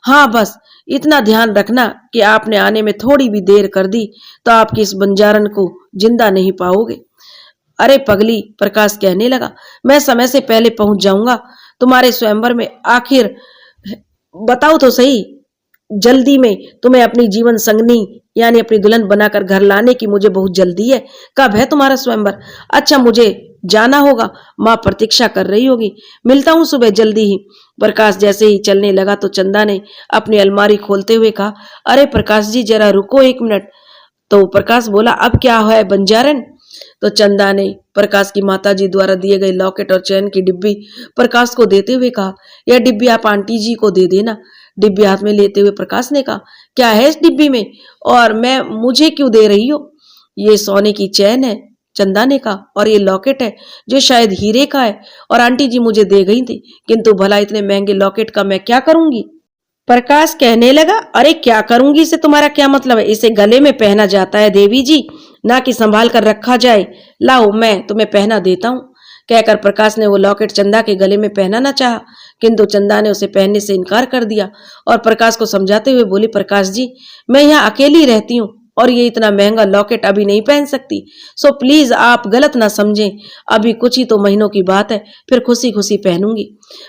हाँ, बस इतना ध्यान रखना कि आपने आने में थोड़ी भी देर कर दी तो आपकी इस बंजारन को जिंदा नहीं पाओगे। अरे पगली, प्रकाश कहने लगा, मैं समय से पहले पहुंच जाऊंगा तुम्हारे स्वयंवर में। आखिर बताओ तो सही, जल्दी में तुम्हें अपनी जीवन संगनी यानी अपनी दुल्हन बनाकर घर लाने की मुझे बहुत जल्दी है। कब है तुम्हारा स्वयंवर? अच्छा, मुझे जाना होगा, माँ प्रतीक्षा कर रही होगी, मिलता हूँ सुबह जल्दी ही। प्रकाश जैसे ही चलने लगा तो चंदा ने अपनी अलमारी खोलते हुए कहा, अरे प्रकाश जी जरा रुको 1 मिनट। तो प्रकाश बोला, अब क्या है बंजारन? तो चंदा ने प्रकाश की माताजी द्वारा दिए गए लॉकेट और चैन की डिब्बी प्रकाश को देते हुए कहा, यह डिब्बी आप आंटी जी को दे देना। डिब्बी हाथ में लेते हुए प्रकाश ने कहा, क्या है इस डिब्बी में और मैं मुझे क्यों दे रही हो? ये सोने की चैन है, चंदा ने कहा, और ये लॉकेट है जो शायद हीरे का है और आंटी जी मुझे दे गई थी, किंतु भला इतने महंगे लॉकेट का मैं क्या करूंगी? प्रकाश कहने लगा, अरे क्या करूंगी से तुम्हारा क्या मतलब है? इसे गले में पहना जाता है देवी जी, ना कि संभाल कर रखा जाए। लाओ मैं तुम्हें पहना देता हूँ। कहकर प्रकाश ने वो लॉकेट चंदा के गले में पहनाना चाहा, किंतु चंदा ने उसे पहनने से इनकार कर दिया और प्रकाश को समझाते हुए बोली, प्रकाश जी मैं यहाँ अकेली रहती हूँ और ये इतना महंगा लॉकेट अभी नहीं पहन सकती, सो प्लीज आप गलत ना समझें, अभी कुछ ही तो महीनों की बात है, फिर खुशी खुशी पहनूंगी।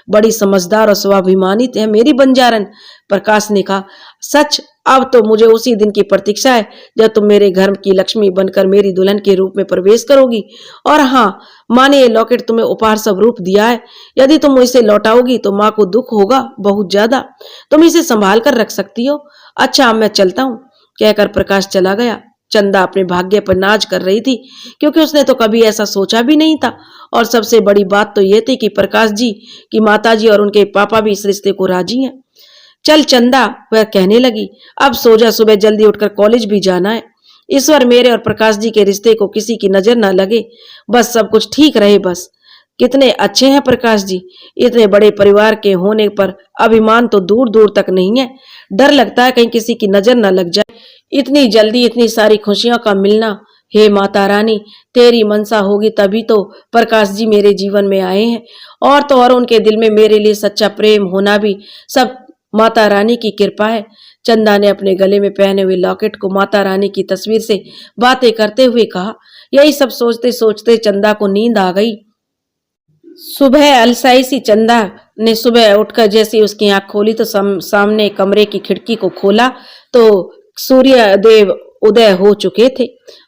बड़ी समझदार और स्वाभिमानित है मेरी बंजारन, प्रकाश ने कहा। सच, अब तो मुझे उसी दिन की प्रतीक्षा है जब तुम मेरे घर की लक्ष्मी बनकर मेरी दुल्हन के रूप में प्रवेश करोगी। और हाँ, माँ ने ये लॉकेट तुम्हें उपहार स्वरूप दिया है, यदि तुम इसे लौटाओगी तो माँ को दुख होगा बहुत ज्यादा, तुम इसे संभाल कर रख सकती हो। अच्छा अब मैं चलता हूँ। कहकर प्रकाश चला गया। चंदा अपने भाग्य पर नाज कर रही थी, क्योंकि उसने तो कभी ऐसा सोचा भी नहीं था। और सबसे बड़ी बात तो यह थी कि प्रकाश जी की माताजी और उनके पापा भी इस रिश्ते को राजी हैं। चल चंदा, वह कहने लगी, अब सो जा, सुबह जल्दी उठकर कॉलेज भी जाना है। ईश्वर मेरे और प्रकाश जी के रिश्ते को किसी की नजर न लगे, बस सब कुछ ठीक रहे बस। कितने अच्छे हैं प्रकाश जी, इतने बड़े परिवार के होने पर अभिमान तो दूर दूर तक नहीं है, डर लगता है कहीं किसी की नजर न लग जाए। इतनी जल्दी इतनी सारी खुशियों का मिलना, हे माता रानी तेरी मनसा होगी तभी तो प्रकाश जी मेरे जीवन में आए हैं, और तो और उनके दिल में मेरे लिए सच्चा प्रेम होना भी सब माता रानी की कृपा है। चंदा ने अपने गले में पहने हुए लॉकेट को माता रानी की तस्वीर से बातें करते हुए कहा। यही सब सोचते सोचते चंदा को नींद आ गई। सुबह अलसाई सी चंदा ने सुबह उठकर जैसे उसकी आंख खोली तो सामने कमरे की खिड़की को खोला तो सूर्य देव उदय हो चुके थे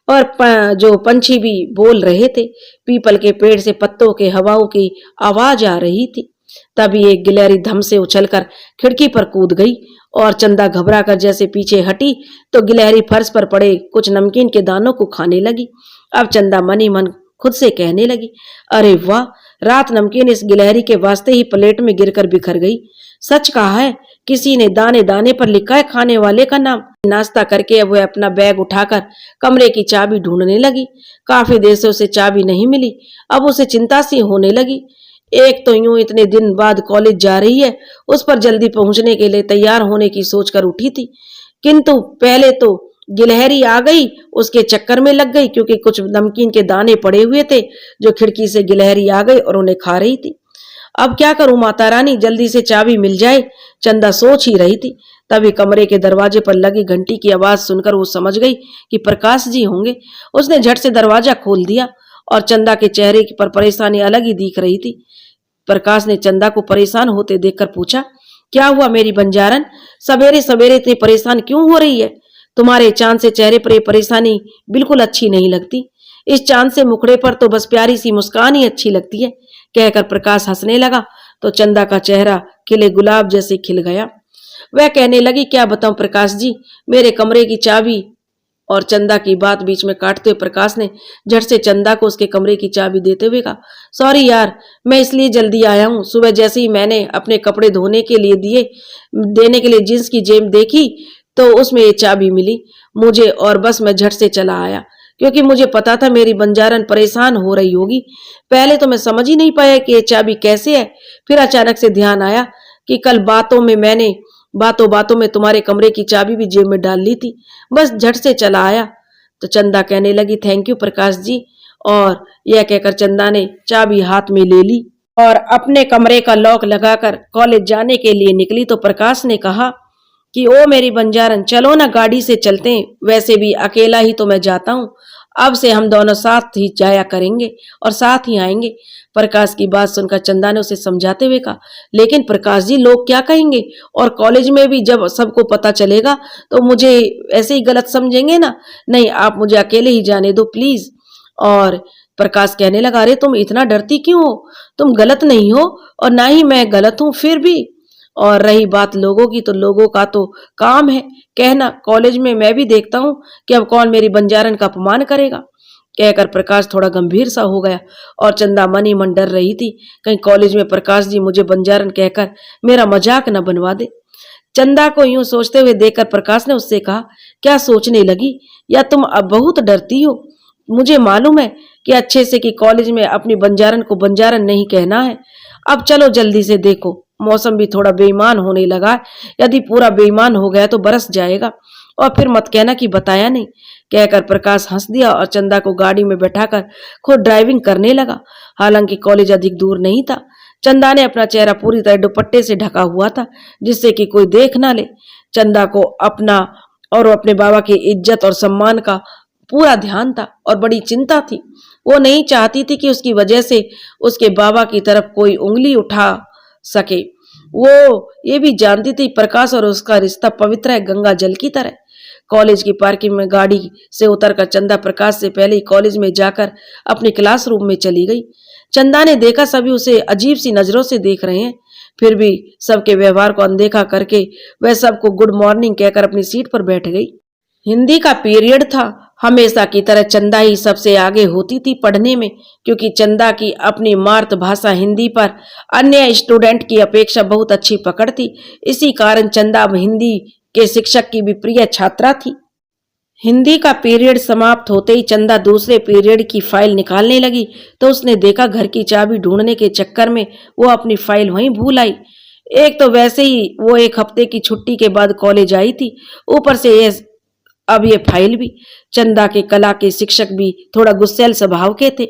और जो पंछी भी बोल रहे थे। पीपल के पेड़ से पत्तों के हवाओं की आवाज आ रही थी। तभी एक गिलहरी धम से उछलकर खिड़की पर कूद गई और चंदा घबरा कर जैसे पीछे हटी तो गिलहरी फर्श पर पड़े कुछ नमकीन के दानों को खाने लगी। अब चंदा मन ही मन खुद से कहने लगी, अरे वाह, रात नमकीन इस गिलहरी के वास्ते ही प्लेट में गिरकर बिखर गई। सच कहा है, किसी ने दाने दाने पर लिखा है खाने वाले का नाम। नाश्ता करके अब वह अपना बैग उठाकर कमरे की चाबी ढूंढने लगी। काफी देर से उसे चाबी नहीं मिली। अब उसे चिंता सी होने लगी। एक तो यूं इतने दिन बाद कॉलेज जा रही है, उस पर जल्दी पहुंचने के लिए तैयार होने की सोचकर उठी थी, किंतु पहले तो गिलहरी आ गई, उसके चक्कर में लग गई, क्योंकि कुछ नमकीन के दाने पड़े हुए थे जो खिड़की से गिलहरी आ गई और उन्हें खा रही थी। अब क्या करूं माता रानी, जल्दी से चाबी मिल जाए, चंदा सोच ही रही थी। तभी कमरे के दरवाजे पर लगी घंटी की आवाज सुनकर वो समझ गई कि प्रकाश जी होंगे। उसने झट से दरवाजा खोल दिया और चंदा के चेहरे पर परेशानी अलग ही दिख रही थी। प्रकाश ने चंदा को परेशान होते देखकर पूछा, क्या हुआ मेरी बंजारन, सवेरे सवेरे इतनी परेशान क्यों हो रही है? तुम्हारे चांद से चेहरे पर ये परेशानी बिल्कुल अच्छी नहीं लगती। इस चांद से मुखड़े पर तो बस प्यारी सी मुस्कान ही अच्छी लगती है। कहकर प्रकाश हंसने लगा तो चंदा का चेहरा खिले गुलाब जैसे खिल गया। वह कहने लगी, क्या बताऊं प्रकाश जी, मेरे कमरे की चाबी। और चंदा की बात बीच में काटते हुए प्रकाश ने झट से चंदा को उसके कमरे की चाबी देते हुए कहा, सॉरी यार, मैं इसलिए जल्दी आया हूँ। सुबह जैसे ही मैंने अपने कपड़े धोने के लिए देने के लिए जींस की जेब देखी तो उसमें ये चाबी मिली मुझे, और बस मैं झट से चला आया, क्योंकि मुझे पता था मेरी बंजारन परेशान हो रही होगी। पहले तो मैं समझ ही नहीं पाया कि ये चाबी कैसे है, फिर अचानक से ध्यान आया कि कल बातों बातों में तुम्हारे कमरे की चाबी भी जेब में डाल ली थी, बस झट से चला आया। तो चंदा कहने लगी, थैंक यू प्रकाश जी। और यह कहकर चंदा ने चाबी हाथ में ले ली और अपने कमरे का लॉक लगाकर कॉलेज जाने के लिए निकली। तो प्रकाश ने कहा कि ओ मेरी बंजारन, चलो ना गाड़ी से चलते हैं, वैसे भी अकेला ही तो मैं जाता हूँ, अब से हम दोनों साथ ही जाया करेंगे और साथ ही आएंगे। प्रकाश की बात सुनकर चंदा ने उसे समझाते हुए कहा, लेकिन प्रकाश जी लोग क्या कहेंगे, और कॉलेज में भी जब सबको पता चलेगा तो मुझे ऐसे ही गलत समझेंगे ना। नहीं, आप मुझे अकेले ही जाने दो प्लीज। और प्रकाश कहने लगा, अरे तुम इतना डरती क्यों हो? तुम गलत नहीं हो और ना ही मैं गलत हूं, फिर भी। और रही बात लोगों की, तो लोगों का तो काम है कहना, कॉलेज में मैं भी देखता हूं कि अब कौन मेरी बंजारन का अपमान करेगा। कहकर प्रकाश थोड़ा गंभीर सा हो गया और चंदा मन ही मन डर रही थी, कहीं कॉलेज में प्रकाश जी मुझे बंजारन कहकर मेरा मजाक न बनवा दे। चंदा को यूं सोचते हुए देखकर प्रकाश ने उससे कहा, क्या सोचने लगी, या तुम अब बहुत डरती हो? मुझे मालूम है कि अच्छे से कि कॉलेज में अपनी बंजारन को बंजारन नहीं कहना है। अब चलो जल्दी से, देखो मौसम भी थोड़ा बेईमान होने लगा है, यदि पूरा बेईमान हो गया तो बरस जाएगा, और फिर मत कहना कि बताया नहीं। कहकर प्रकाश हंस दिया और चंदा को गाड़ी में बैठाकर खुद ड्राइविंग करने लगा। हालांकि कॉलेज अधिक दूर नहीं था। चंदा ने अपना चेहरा पूरी तरह दुपट्टे से ढका हुआ था, जिससे कि कोई देख ना ले। चंदा को अपना और अपने बाबा की इज्जत और सम्मान का पूरा ध्यान था और बड़ी चिंता थी। वो नहीं चाहती थी कि उसकी वजह से उसके बाबा की तरफ कोई उंगली उठा सके। वो ये भी जानती थी प्रकाश और उसका रिश्ता पवित्र है, गंगा जल की तरह। कॉलेज की पार्किंग में गाड़ी से उतरकर चंदा प्रकाश से पहले ही कॉलेज में जाकर अपनी क्लासरूम में चली गई। चंदा ने देखा सभी उसे अजीब सी नजरों से देख रहे हैं, फिर भी सबके व्यवहार को अनदेखा करके वह सबको गुड मॉर्निंग कहकर अपनी सीट पर बैठ गई। हिंदी का पीरियड था। हमेशा की तरह चंदा ही सबसे आगे होती थी पढ़ने में, क्योंकि चंदा की अपनी मातृभाषा हिंदी पर अन्य स्टूडेंट की अपेक्षा बहुत अच्छी पकड़ थी। इसी कारण चंदा अब हिंदी के शिक्षक की भी प्रिय छात्रा थी। हिंदी का पीरियड समाप्त होते ही चंदा दूसरे पीरियड की फाइल निकालने लगी, तो उसने देखा घर की चाबी ढूंढने के चक्कर में वो अपनी फाइल वहीं भूल आई। एक तो वैसे ही वो एक हफ्ते की छुट्टी के बाद कॉलेज आई थी, ऊपर से अब ये फाइल भी। चंदा के कला के शिक्षक भी थोड़ा गुस्सैल स्वभाव के थे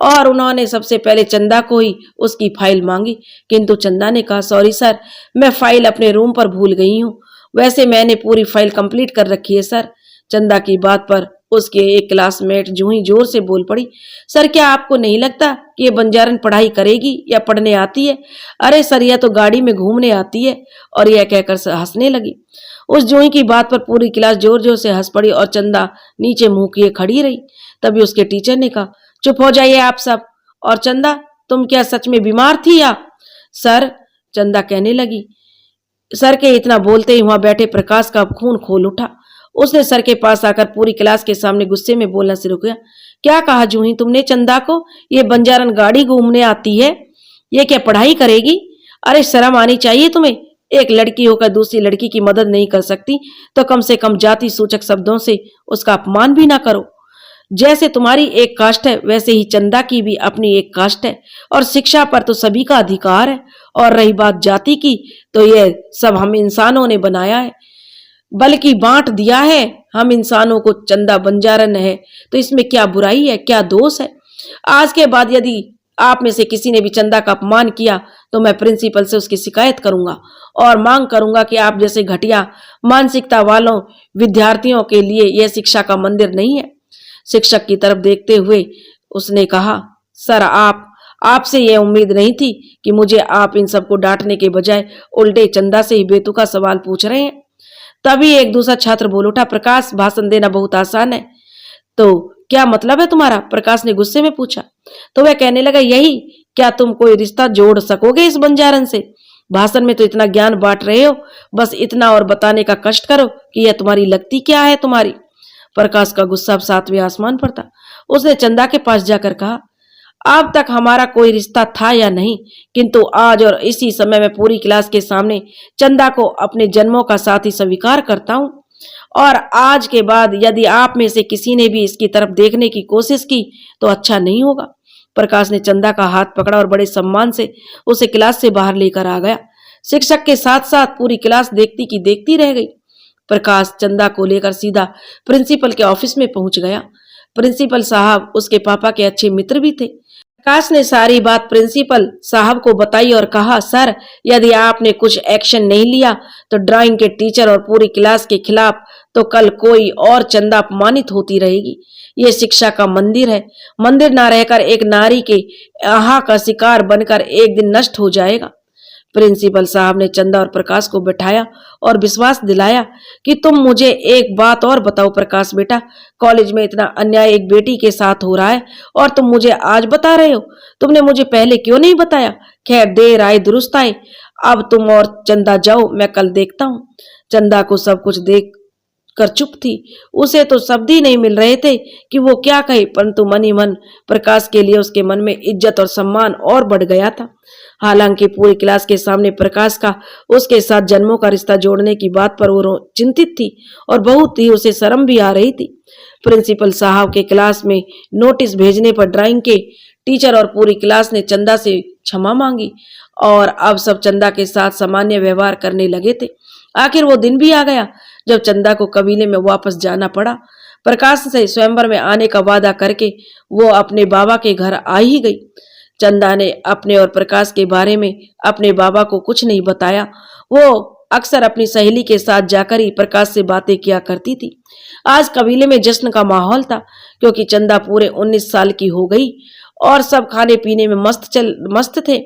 और उन्होंने सबसे पहले चंदा को ही उसकी फाइल मांगी, किंतु चंदा ने कहा, सॉरी सर, मैं फाइल अपने रूम पर भूल गई हूँ। वैसे मैंने पूरी फाइल कंप्लीट कर रखी है सर। चंदा की बात पर उसके एक क्लासमेट जूही जोर से बोल पड़ी, सर क्या आपको नहीं लगता कि ये बंजारन पढ़ाई करेगी या पढ़ने आती है? अरे सर, यह तो गाड़ी में घूमने आती है। और यह कहकर हंसने लगी। उस जूही की बात पर पूरी क्लास जोर जोर से हंस पड़ी और चंदा नीचे मुंह किए खड़ी रही। तभी उसके टीचर ने कहा, चुप हो जाइए आप सब। और चंदा, तुम क्या सच में बीमार थी या? सर, चंदा कहने लगी। सर के इतना बोलते ही वहां बैठे प्रकाश का खून खोल उठा। उसने सर के पास आकर पूरी क्लास के सामने गुस्से में बोलना शुरू किया, क्या कहा जूही तुमने चंदा को? ये बंजारन गाड़ी घूमने आती है, ये क्या पढ़ाई करेगी? अरे शर्म आनी चाहिए तुम्हें। एक लड़की होकर दूसरी लड़की की मदद नहीं कर सकती तो कम से कम जाति सूचक शब्दों से उसका अपमान भी ना करो। जैसे तुम्हारी एक कास्ट है, वैसे ही चंदा की भी अपनी एक कास्ट है और शिक्षा पर तो सभी का अधिकार है। और रही बात जाति की, तो यह सब हम इंसानों ने बनाया है, बल्कि बांट दिया है हम इंसानों को। चंदा बंजारन है तो इसमें क्या बुराई है, क्या दोष है? आज के बाद यदि आप में से किसी ने भी चंदा का अपमान किया तो मैं प्रिंसिपल से उसकी शिकायत करूंगा और मांग करूंगा कि आप जैसे घटिया मानसिकता वालों विद्यार्थियों के लिए यह शिक्षा का मंदिर नहीं है। शिक्षक की तरफ देखते हुए उसने कहा, सर आपसे यह उम्मीद नहीं थी कि मुझे आप इन सबको डांटने के बजाय उल्टे चंदा से ही बेतुका सवाल पूछ रहे हैं। तभी एक दूसरा छात्र बोल उठा, प्रकाश, भाषण देना बहुत आसान है। तो क्या मतलब है तुम्हारा? प्रकाश ने गुस्से में पूछा। तो वह कहने लगा, यही, क्या तुम कोई रिश्ता जोड़ सकोगे इस बंजारन से? भाषण में तो इतना ज्ञान बांट रहे हो, बस इतना और बताने का कष्ट करो कि यह तुम्हारी लगती क्या है तुम्हारी। प्रकाश का गुस्सा अब सातवें आसमान पर था। उसने चंदा के पास जाकर कहा, अब तक हमारा कोई रिश्ता था या नहीं, किंतु आज और इसी समय मैं पूरी क्लास के सामने चंदा को अपने जन्मों का साथी स्वीकार करता हूं। और आज के बाद यदि आप में से किसी ने भी इसकी तरफ देखने की कोशिश की तो अच्छा नहीं होगा। प्रकाश ने चंदा का हाथ पकड़ा और बड़े सम्मान से उसे क्लास से बाहर लेकर आ गया। शिक्षक के साथ साथ पूरी क्लास देखती की देखती रह गई। प्रकाश चंदा को लेकर सीधा प्रिंसिपल के ऑफिस में पहुंच गया। प्रिंसिपल साहब उसके पापा के अच्छे मित्र भी थे। प्रकाश ने सारी बात प्रिंसिपल साहब को बताई और कहा, सर, यदि आपने कुछ एक्शन नहीं लिया तो ड्राइंग के टीचर और पूरी क्लास के खिलाफ तो कल कोई और चंदा अपमानित होती रहेगी। ये शिक्षा का मंदिर है, मंदिर ना रहकर एक नारी के आहा का शिकार बनकर एक दिन नष्ट हो जाएगा। प्रिंसिपल साहब ने चंदा और प्रकाश को बैठाया और विश्वास दिलाया कि तुम मुझे एक बात और बताओ प्रकाश बेटा, कॉलेज में इतना अन्याय एक बेटी के साथ हो रहा है और तुम मुझे आज बता रहे हो? तुमने मुझे पहले क्यों नहीं बताया? खैर, देर आए दुरुस्त आए। अब तुम और चंदा जाओ, मैं कल देखता हूँ। चंदा को सब कुछ देख कर चुप थी। उसे तो शब्द ही नहीं मिल रहे थे कि वो क्या कहे, परंतु मन ही मन प्रकाश के लिए उसके मन में इज्जत और सम्मान और बढ़ गया था। हालांकि पूरी क्लास के सामने प्रकाश का उसके साथ जन्मों का रिश्ता जोड़ने की बात पर वो चिंतित थी और बहुत ही उसे शर्म भी आ रही थी। प्रिंसिपल साहब के क्लास में नोटिस भेजने पर ड्राइंग के टीचर और पूरी क्लास ने चंदा से क्षमा मांगी और अब सब चंदा के साथ सामान्य व्यवहार करने लगे थे। आखिर वो दिन भी आ गया जब चंदा को कबीले में वापस जाना पड़ा। प्रकाश से स्वयंवर में आने का वादा करके वो अपने बाबा के घर आ ही गई। चंदा ने अपने और प्रकाश के बारे में अपने बाबा को कुछ नहीं बताया। वो अक्सर अपनी सहेली के साथ जाकर ही प्रकाश से बातें किया करती थी। आज कबीले में जश्न का माहौल था क्योंकि चंदा पूरे 19 साल की हो गई और सब खाने पीने में मस्त थे।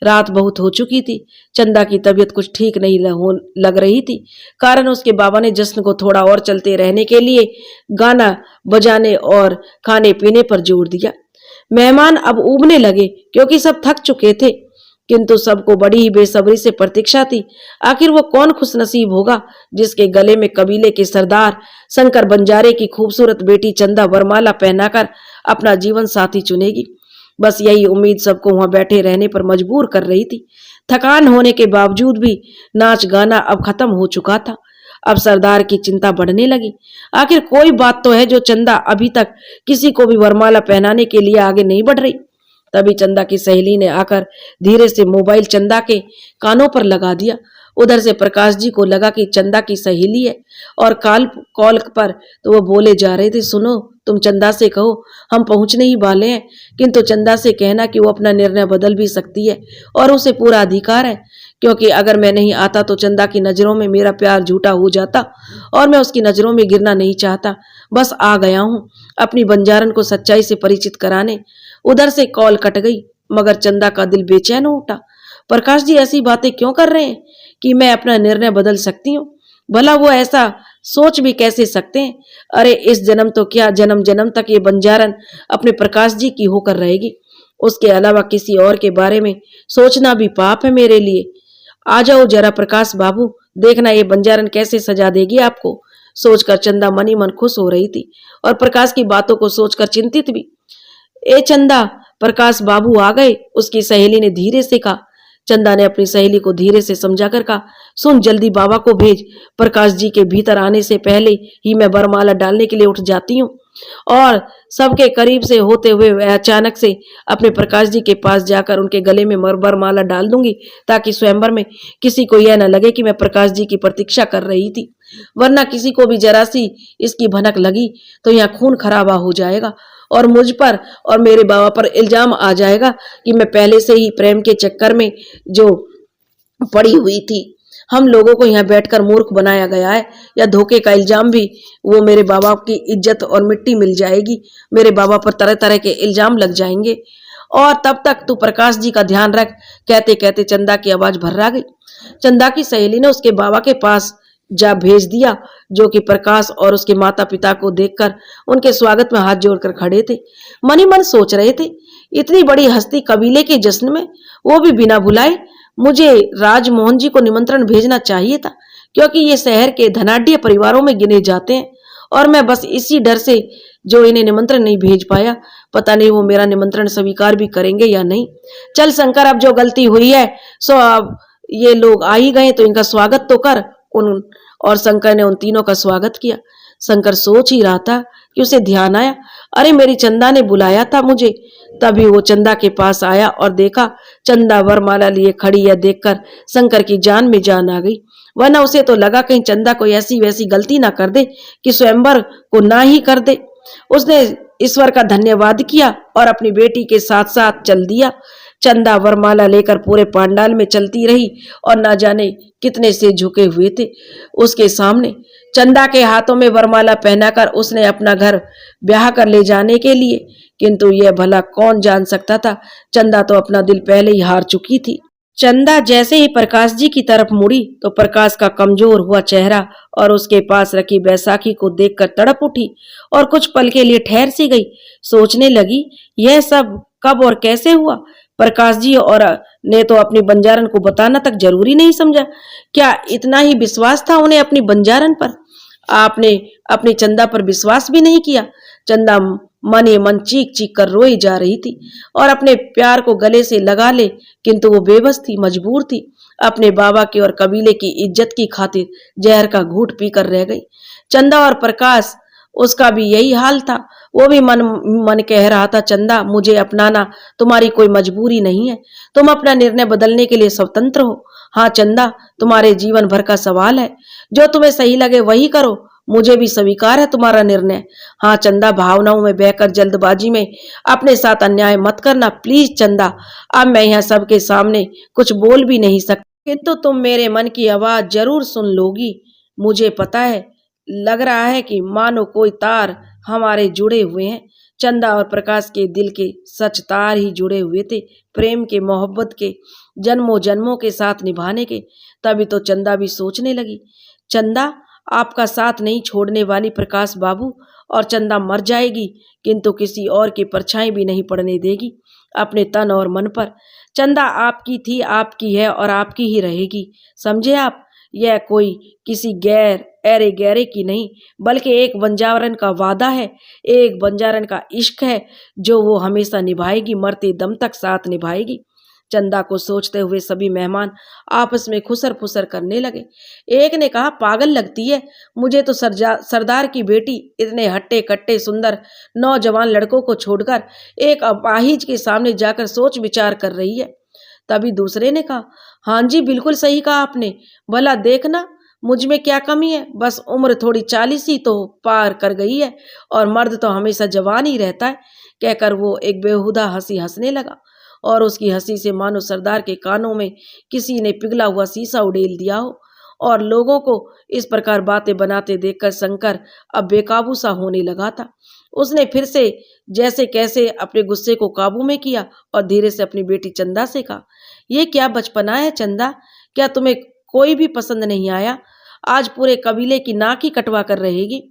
रात बहुत हो चुकी थी। चंदा की तबीयत कुछ ठीक नहीं लग रही थी, कारण उसके बाबा ने जश्न को थोड़ा और चलते रहने के लिए गाना बजाने और खाने पीने पर जोर दिया। मेहमान अब ऊबने लगे क्योंकि सब थक चुके थे, किंतु सबको बड़ी ही बेसब्री से प्रतीक्षा थी। आखिर वो कौन खुशनसीब होगा जिसके गले में कबीले के सरदार शंकर बंजारे की खूबसूरत बेटी चंदा वरमाला पहनाकर अपना जीवन साथी चुनेगी। बस यही उम्मीद सबको वहां बैठे रहने पर मजबूर कर रही थी। थकान होने के बावजूद भी नाच गाना अब खत्म हो चुका था। अब सरदार की चिंता बढ़ने लगी। आखिर कोई बात तो है जो चंदा अभी तक किसी को भी वरमाला पहनाने के लिए आगे नहीं बढ़ रही। तभी चंदा की सहेली ने आकर धीरे से मोबाइल चंदा के कानों पर लगा दिया। उधर से प्रकाश जी को लगा कि चंदा की सहेली है और कॉल पर तो वो बोले जा रहे थे, सुनो, तुम चंदा से कहो हम पहुंचने ही वाले हैं, किंतु चंदा से कहना कि वो अपना निर्णय बदल भी सकती है और उसे पूरा अधिकार है, क्योंकि अगर मैं नहीं आता तो चंदा की नजरों में मेरा प्यार झूठा हो जाता और मैं उसकी नजरों में गिरना नहीं चाहता। बस आ गया हूं अपनी बंजारन को सच्चाई से परिचित कराने। उधर से कॉल कट गई, मगर चंदा का दिल बेचैन हो उठा। प्रकाश जी ऐसी बातें क्यों कर रहे हैं कि मैं अपना निर्णय बदल सकती हूँ? भला वो ऐसा सोच भी कैसे सकते हैं? अरे इस जन्म तो क्या, जन्म जन्म तक ये बंजारन अपने प्रकाश जी की होकर रहेगी। उसके अलावा किसी और के बारे में सोचना भी पाप है मेरे लिए। आ जाओ जरा प्रकाश बाबू, देखना ये बंजारन कैसे सजा देगी आपको। सोचकर चंदा मनी मन खुश हो रही थी और प्रकाश की बातों को सोचकर चिंतित भी। ए चंदा, प्रकाश बाबू आ गए, उसकी सहेली ने धीरे से कहा। चंदा ने अपनी सहेली को धीरे से समझाकर कहा, सुन, जल्दी बाबा को भेज। प्रकाश जी के भीतर आने से पहले ही मैं वरमाला डालने के लिए उठ जाती हूँ और सबके करीब से होते हुए अचानक से अपने प्रकाश जी के पास जाकर उनके गले में वरमाला डाल दूंगी, ताकि स्वयंवर में किसी को यह न लगे कि मैं प्रकाश जी की प्रतीक्षा कर रही थी। वरना किसी को भी जरा सी इसकी भनक लगी तो यहाँ खून खराबा हो जाएगा और मुझ पर और मेरे बाबा पर इल्जाम आ जाएगा कि मैं पहले से ही प्रेम के चक्कर में जो पड़ी हुई थी। हम लोगों को यहाँ बैठकर मूर्ख बनाया गया है, या धोखे का इल्जाम भी वो मेरे बाबा की इज्जत और मिट्टी मिल जाएगी। मेरे बाबा पर तरह तरह के इल्जाम लग जाएंगे और तब तक तू प्रकाश जी का ध्यान रख। कहते कहते चंदा की आवाज भर्रा गई। चंदा की सहेली ने उसके बाबा के पास जा भेज दिया, जो कि प्रकाश और उसके माता पिता को देखकर उनके स्वागत में हाथ जोड़कर खड़े थे। मन ही मन सोच रहे थे, इतनी बड़ी हस्ती कबीले के जश्न में, वो भी बिना बुलाए। मुझे राजमोहन जी को निमंत्रण भेजना चाहिए था, क्योंकि ये शहर के धनाढ्य परिवारों में गिने जाते हैं और मैं बस इसी डर से जो इन्हें निमंत्रण नहीं भेज पाया। पता नहीं वो मेरा निमंत्रण स्वीकार भी करेंगे या नहीं। चल शंकर, अब जो गलती हुई है सो अब ये लोग आ ही गए तो इनका स्वागत तो कर। और शंकर ने उन तीनों का स्वागत किया। शंकर सोच ही रहा था कि उसे ध्यान आया, अरे मेरी चंदा ने बुलाया था मुझे। तभी वो चंदा के पास आया और देखा चंदा वरमाला लिए खड़ी है। देखकर शंकर की जान में जान आ गई, वरना उसे तो लगा कहीं चंदा कोई ऐसी वैसी गलती ना कर दे कि स्वयंवर को ना ही कर दे। उसने ईश्वर का धन्यवाद किया और अपनी बेटी के साथ साथ चल दिया। चंदा वरमाला लेकर पूरे पांडाल में चलती रही और ना जाने कितने से झुके हुए थे उसके सामने। चंदा के हाथों में वरमाला पहनाकर उसने अपना घर ब्याह कर ले जाने के लिए, किंतु यह भला कौन जान सकता था, चंदा तो अपना दिल पहले ही हार चुकी थी। चंदा जैसे ही प्रकाश जी की तरफ मुड़ी तो प्रकाश का कमजोर हुआ चेहरा और उसके पास रखी बैसाखी को देखकर तड़प उठी और कुछ पल के लिए ठहर सी गई। सोचने लगी, यह सब कब और कैसे हुआ। प्रकाश जी और ने तो अपनी बंजारन को बताना तक जरूरी नहीं समझा। क्या इतना ही विश्वास था उन्हें अपनी बंजारन पर? आपने अपनी चंदा पर विश्वास भी नहीं किया। चंदा मन ही मन चीख चीख कर रोई जा रही थी और अपने प्यार को गले से लगा ले, किंतु वो बेबस थी, मजबूर थी। अपने बाबा की और कबीले की इज्जत की खातिर जहर का घूंट पीकर रह गई। चंदा और प्रकाश, उसका भी यही हाल था। वो भी मन मन कह रहा था, चंदा मुझे अपनाना तुम्हारी कोई मजबूरी नहीं है, तुम अपना निर्णय बदलने के लिए स्वतंत्र हो। हाँ चंदा, तुम्हारे जीवन भर का सवाल है, जो तुम्हें सही लगे वही करो, मुझे भी स्वीकार है तुम्हारा निर्णय। हाँ चंदा, भावनाओं में बहकर जल्दबाजी में अपने साथ अन्याय मत करना प्लीज चंदा। अब मैं यहाँ सबके सामने कुछ बोल भी नहीं सकती, किंतु तुम मेरे मन की आवाज जरूर सुन लोगी। मुझे पता है, लग रहा है कि मानो कोई तार हमारे जुड़े हुए हैं। चंदा और प्रकाश के दिल के सच तार ही जुड़े हुए थे, प्रेम के, मोहब्बत के, जन्मों जन्मों के साथ निभाने के। तभी तो चंदा भी सोचने लगी, चंदा आपका साथ नहीं छोड़ने वाली प्रकाश बाबू, और चंदा मर जाएगी किंतु किसी और की परछाई भी नहीं पड़ने देगी अपने तन और मन पर। चंदा आपकी थी, आपकी है और आपकी ही रहेगी, समझे आप। यह कोई किसी गैर ऐरे गैरे की नहीं, बल्कि एक बंजारन का वादा है, एक बंजारन का इश्क है, जो वो हमेशा निभाएगी, मरते दम तक साथ निभाएगी। चंदा को सोचते हुए सभी मेहमान आपस में खुसर फुसर करने लगे। एक ने कहा, पागल लगती है, मुझे तो सरदार की बेटी इतने हट्टे कट्टे सुंदर नौजवान लड़कों को छोड़कर एक अपाहिज के सामने जाकर सोच विचार कर रही है। तभी दूसरे ने कहा, हाँ जी बिल्कुल सही कहा आपने, भला देखना मुझ में क्या कमी है, बस उम्र थोड़ी 40 ही तो पार कर गई है और मर्द तो हमेशा जवान ही रहता है। कहकर वो एक बेहुदा हंसी हंसने लगा और उसकी हंसी से मानो सरदार के कानों में किसी ने पिघला हुआ शीशा उड़ेल दिया हो। और लोगों को इस प्रकार बातें बनाते देखकर शंकर अब बेकाबू सा होने लगा था। उसने फिर से जैसे कैसे अपने गुस्से को काबू में किया और धीरे से अपनी बेटी चंदा से कहा, ये क्या बचपना है चंदा, क्या तुम्हें कोई भी पसंद नहीं आया? आज पूरे कबीले की नाक ही कटवा कर रहेगी।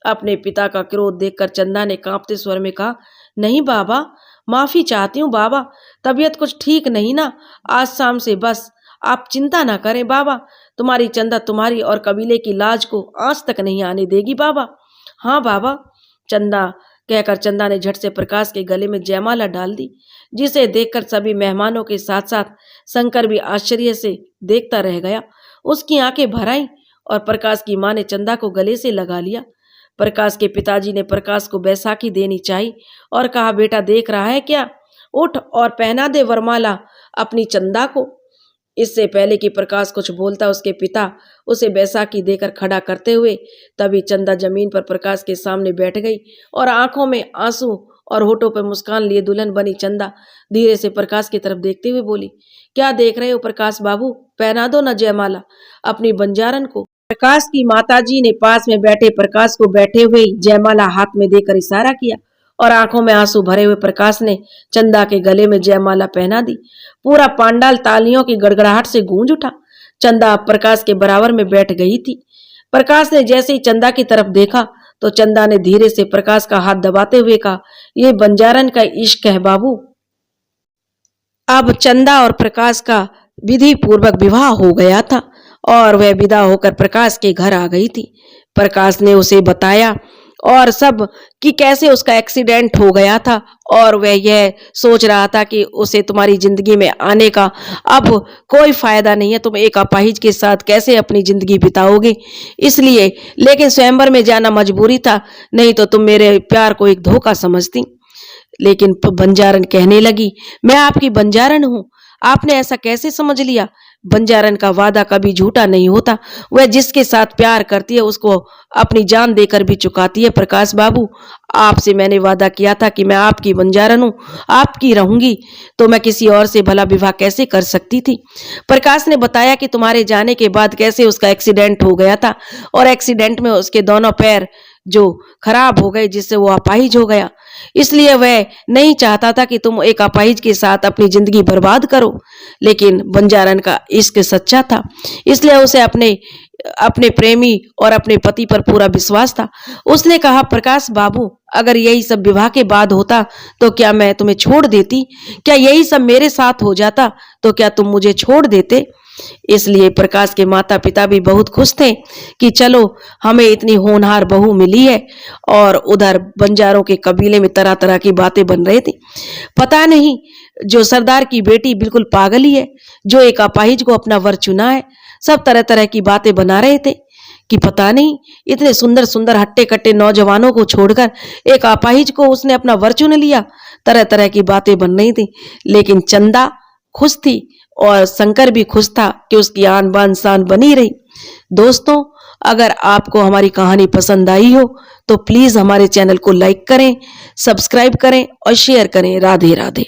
अपने पिता का क्रोध देखकर चंदा ने कांपते स्वर में कहा, नहीं बाबा, माफी चाहती हूँ बाबा, तबीयत कुछ ठीक नहीं ना, आज शाम से बस आप चिंता ना करें बाबा, तुम्हारी चंदा तुम्हारी और कबीले की लाज को आज तक नहीं आने देगी बाबा। हाँ बाबा। चंदा कहकर चंदा ने झट से प्रकाश के गले में जयमाला डाल दी, जिसे देखकर सभी मेहमानों के साथ साथ शंकर भी आश्चर्य से देखता रह गया। उसकी आंखें भर आईं और प्रकाश की मां ने चंदा को गले से लगा लिया। प्रकाश के पिताजी ने प्रकाश को बैसाखी देनी चाहिए और कहा, बेटा देख रहा है क्या, उठ और पहना दे वरमाला अपनी चंदा को। इससे पहले कि प्रकाश कुछ बोलता, उसके पिता उसे बैसाखी देकर खड़ा करते हुए तभी चंदा जमीन पर प्रकाश के सामने बैठ गई और आंखों में आंसू और होठों पर मुस्कान लिए दुल्हन बनी चंदा धीरे से प्रकाश की तरफ देखते हुए बोली, क्या देख रहे हो प्रकाश बाबू, पहना दो न जयमाला अपनी बंजारन को। प्रकाश की माताजी ने पास में बैठे प्रकाश को बैठे हुए जयमाला हाथ में देकर इशारा किया और आंखों में आंसू भरे हुए प्रकाश ने चंदा के गले में जयमाला पहना दी। पूरा पांडाल तालियों की गड़गड़ाहट से गूंज उठा। चंदा प्रकाश के बराबर में बैठ गई थी। प्रकाश ने जैसे ही चंदा की तरफ देखा तो चंदा ने धीरे से प्रकाश का हाथ दबाते हुए कहा, यह बंजारन का इश्क है बाबू। अब चंदा और प्रकाश का विधि पूर्वक विवाह हो गया था और वह विदा होकर प्रकाश के घर आ गई थी। प्रकाश ने उसे बताया और सब कि कैसे उसका एक्सीडेंट हो गया था और वह यह सोच रहा था कि उसे तुम्हारी जिंदगी में आने का अब कोई फायदा नहीं है, तुम एक अपाहिज के साथ कैसे अपनी जिंदगी बिताओगे, इसलिए लेकिन स्वयंवर में जाना मजबूरी था, नहीं तो तुम मेरे प्यार को एक धोखा समझती। लेकिन बंजारन कहने लगी, मैं आपकी बंजारन हूं, आपने ऐसा कैसे समझ लिया? बंजारन का वादा कभी झूठा नहीं होता, वह जिसके साथ प्यार करती है उसको अपनी जान देकर भी चुकाती है। प्रकाश बाबू, आपसे मैंने वादा किया था कि मैं आपकी बंजारन हूं, आपकी रहूंगी, तो मैं किसी और से भला विवाह कैसे कर सकती थी। प्रकाश ने बताया कि तुम्हारे जाने के बाद कैसे उसका एक्सीडेंट हो गया था और एक्सीडेंट में उसके दोनों पैर जो खराब हो गए, जिससे वो अपाहिज हो गया। इसलिए वह नहीं चाहता था कि तुम एक अपाहिज के साथ अपनी जिंदगी बर्बाद करो, लेकिन बंजारन का इश्क सच्चा था, इसलिए उसे अपने अपने प्रेमी और अपने पति पर पूरा विश्वास था। उसने कहा, प्रकाश बाबू, अगर यही सब विवाह के बाद होता तो क्या मैं तुम्हें छोड़ देती? क्या यही सब मेरे साथ हो जाता तो क्या तुम मुझे छोड़ देते? इसलिए प्रकाश के माता पिता भी बहुत खुश थे कि चलो हमें इतनी होनहार बहू मिली है। और उधर बंजारों के कबीले में तरह तरह की बातें बन रही थी। पता नहीं, जो सरदार की बेटी बिल्कुल पागल ही है, जो एक अपाहिज को अपना वर चुना है। सब तरह तरह की बातें बना रहे थे कि पता नहीं इतने सुंदर सुंदर हट्टे कट्टे नौजवानों को छोड़कर एक अपाहिज को उसने अपना वर चुन लिया। तरह तरह की बातें बन रही थी, लेकिन चंदा खुश थी और शंकर भी खुश था कि उसकी आन बान शान बनी रही। दोस्तों, अगर आपको हमारी कहानी पसंद आई हो तो प्लीज हमारे चैनल को लाइक करें, सब्सक्राइब करें और शेयर करें। राधे राधे।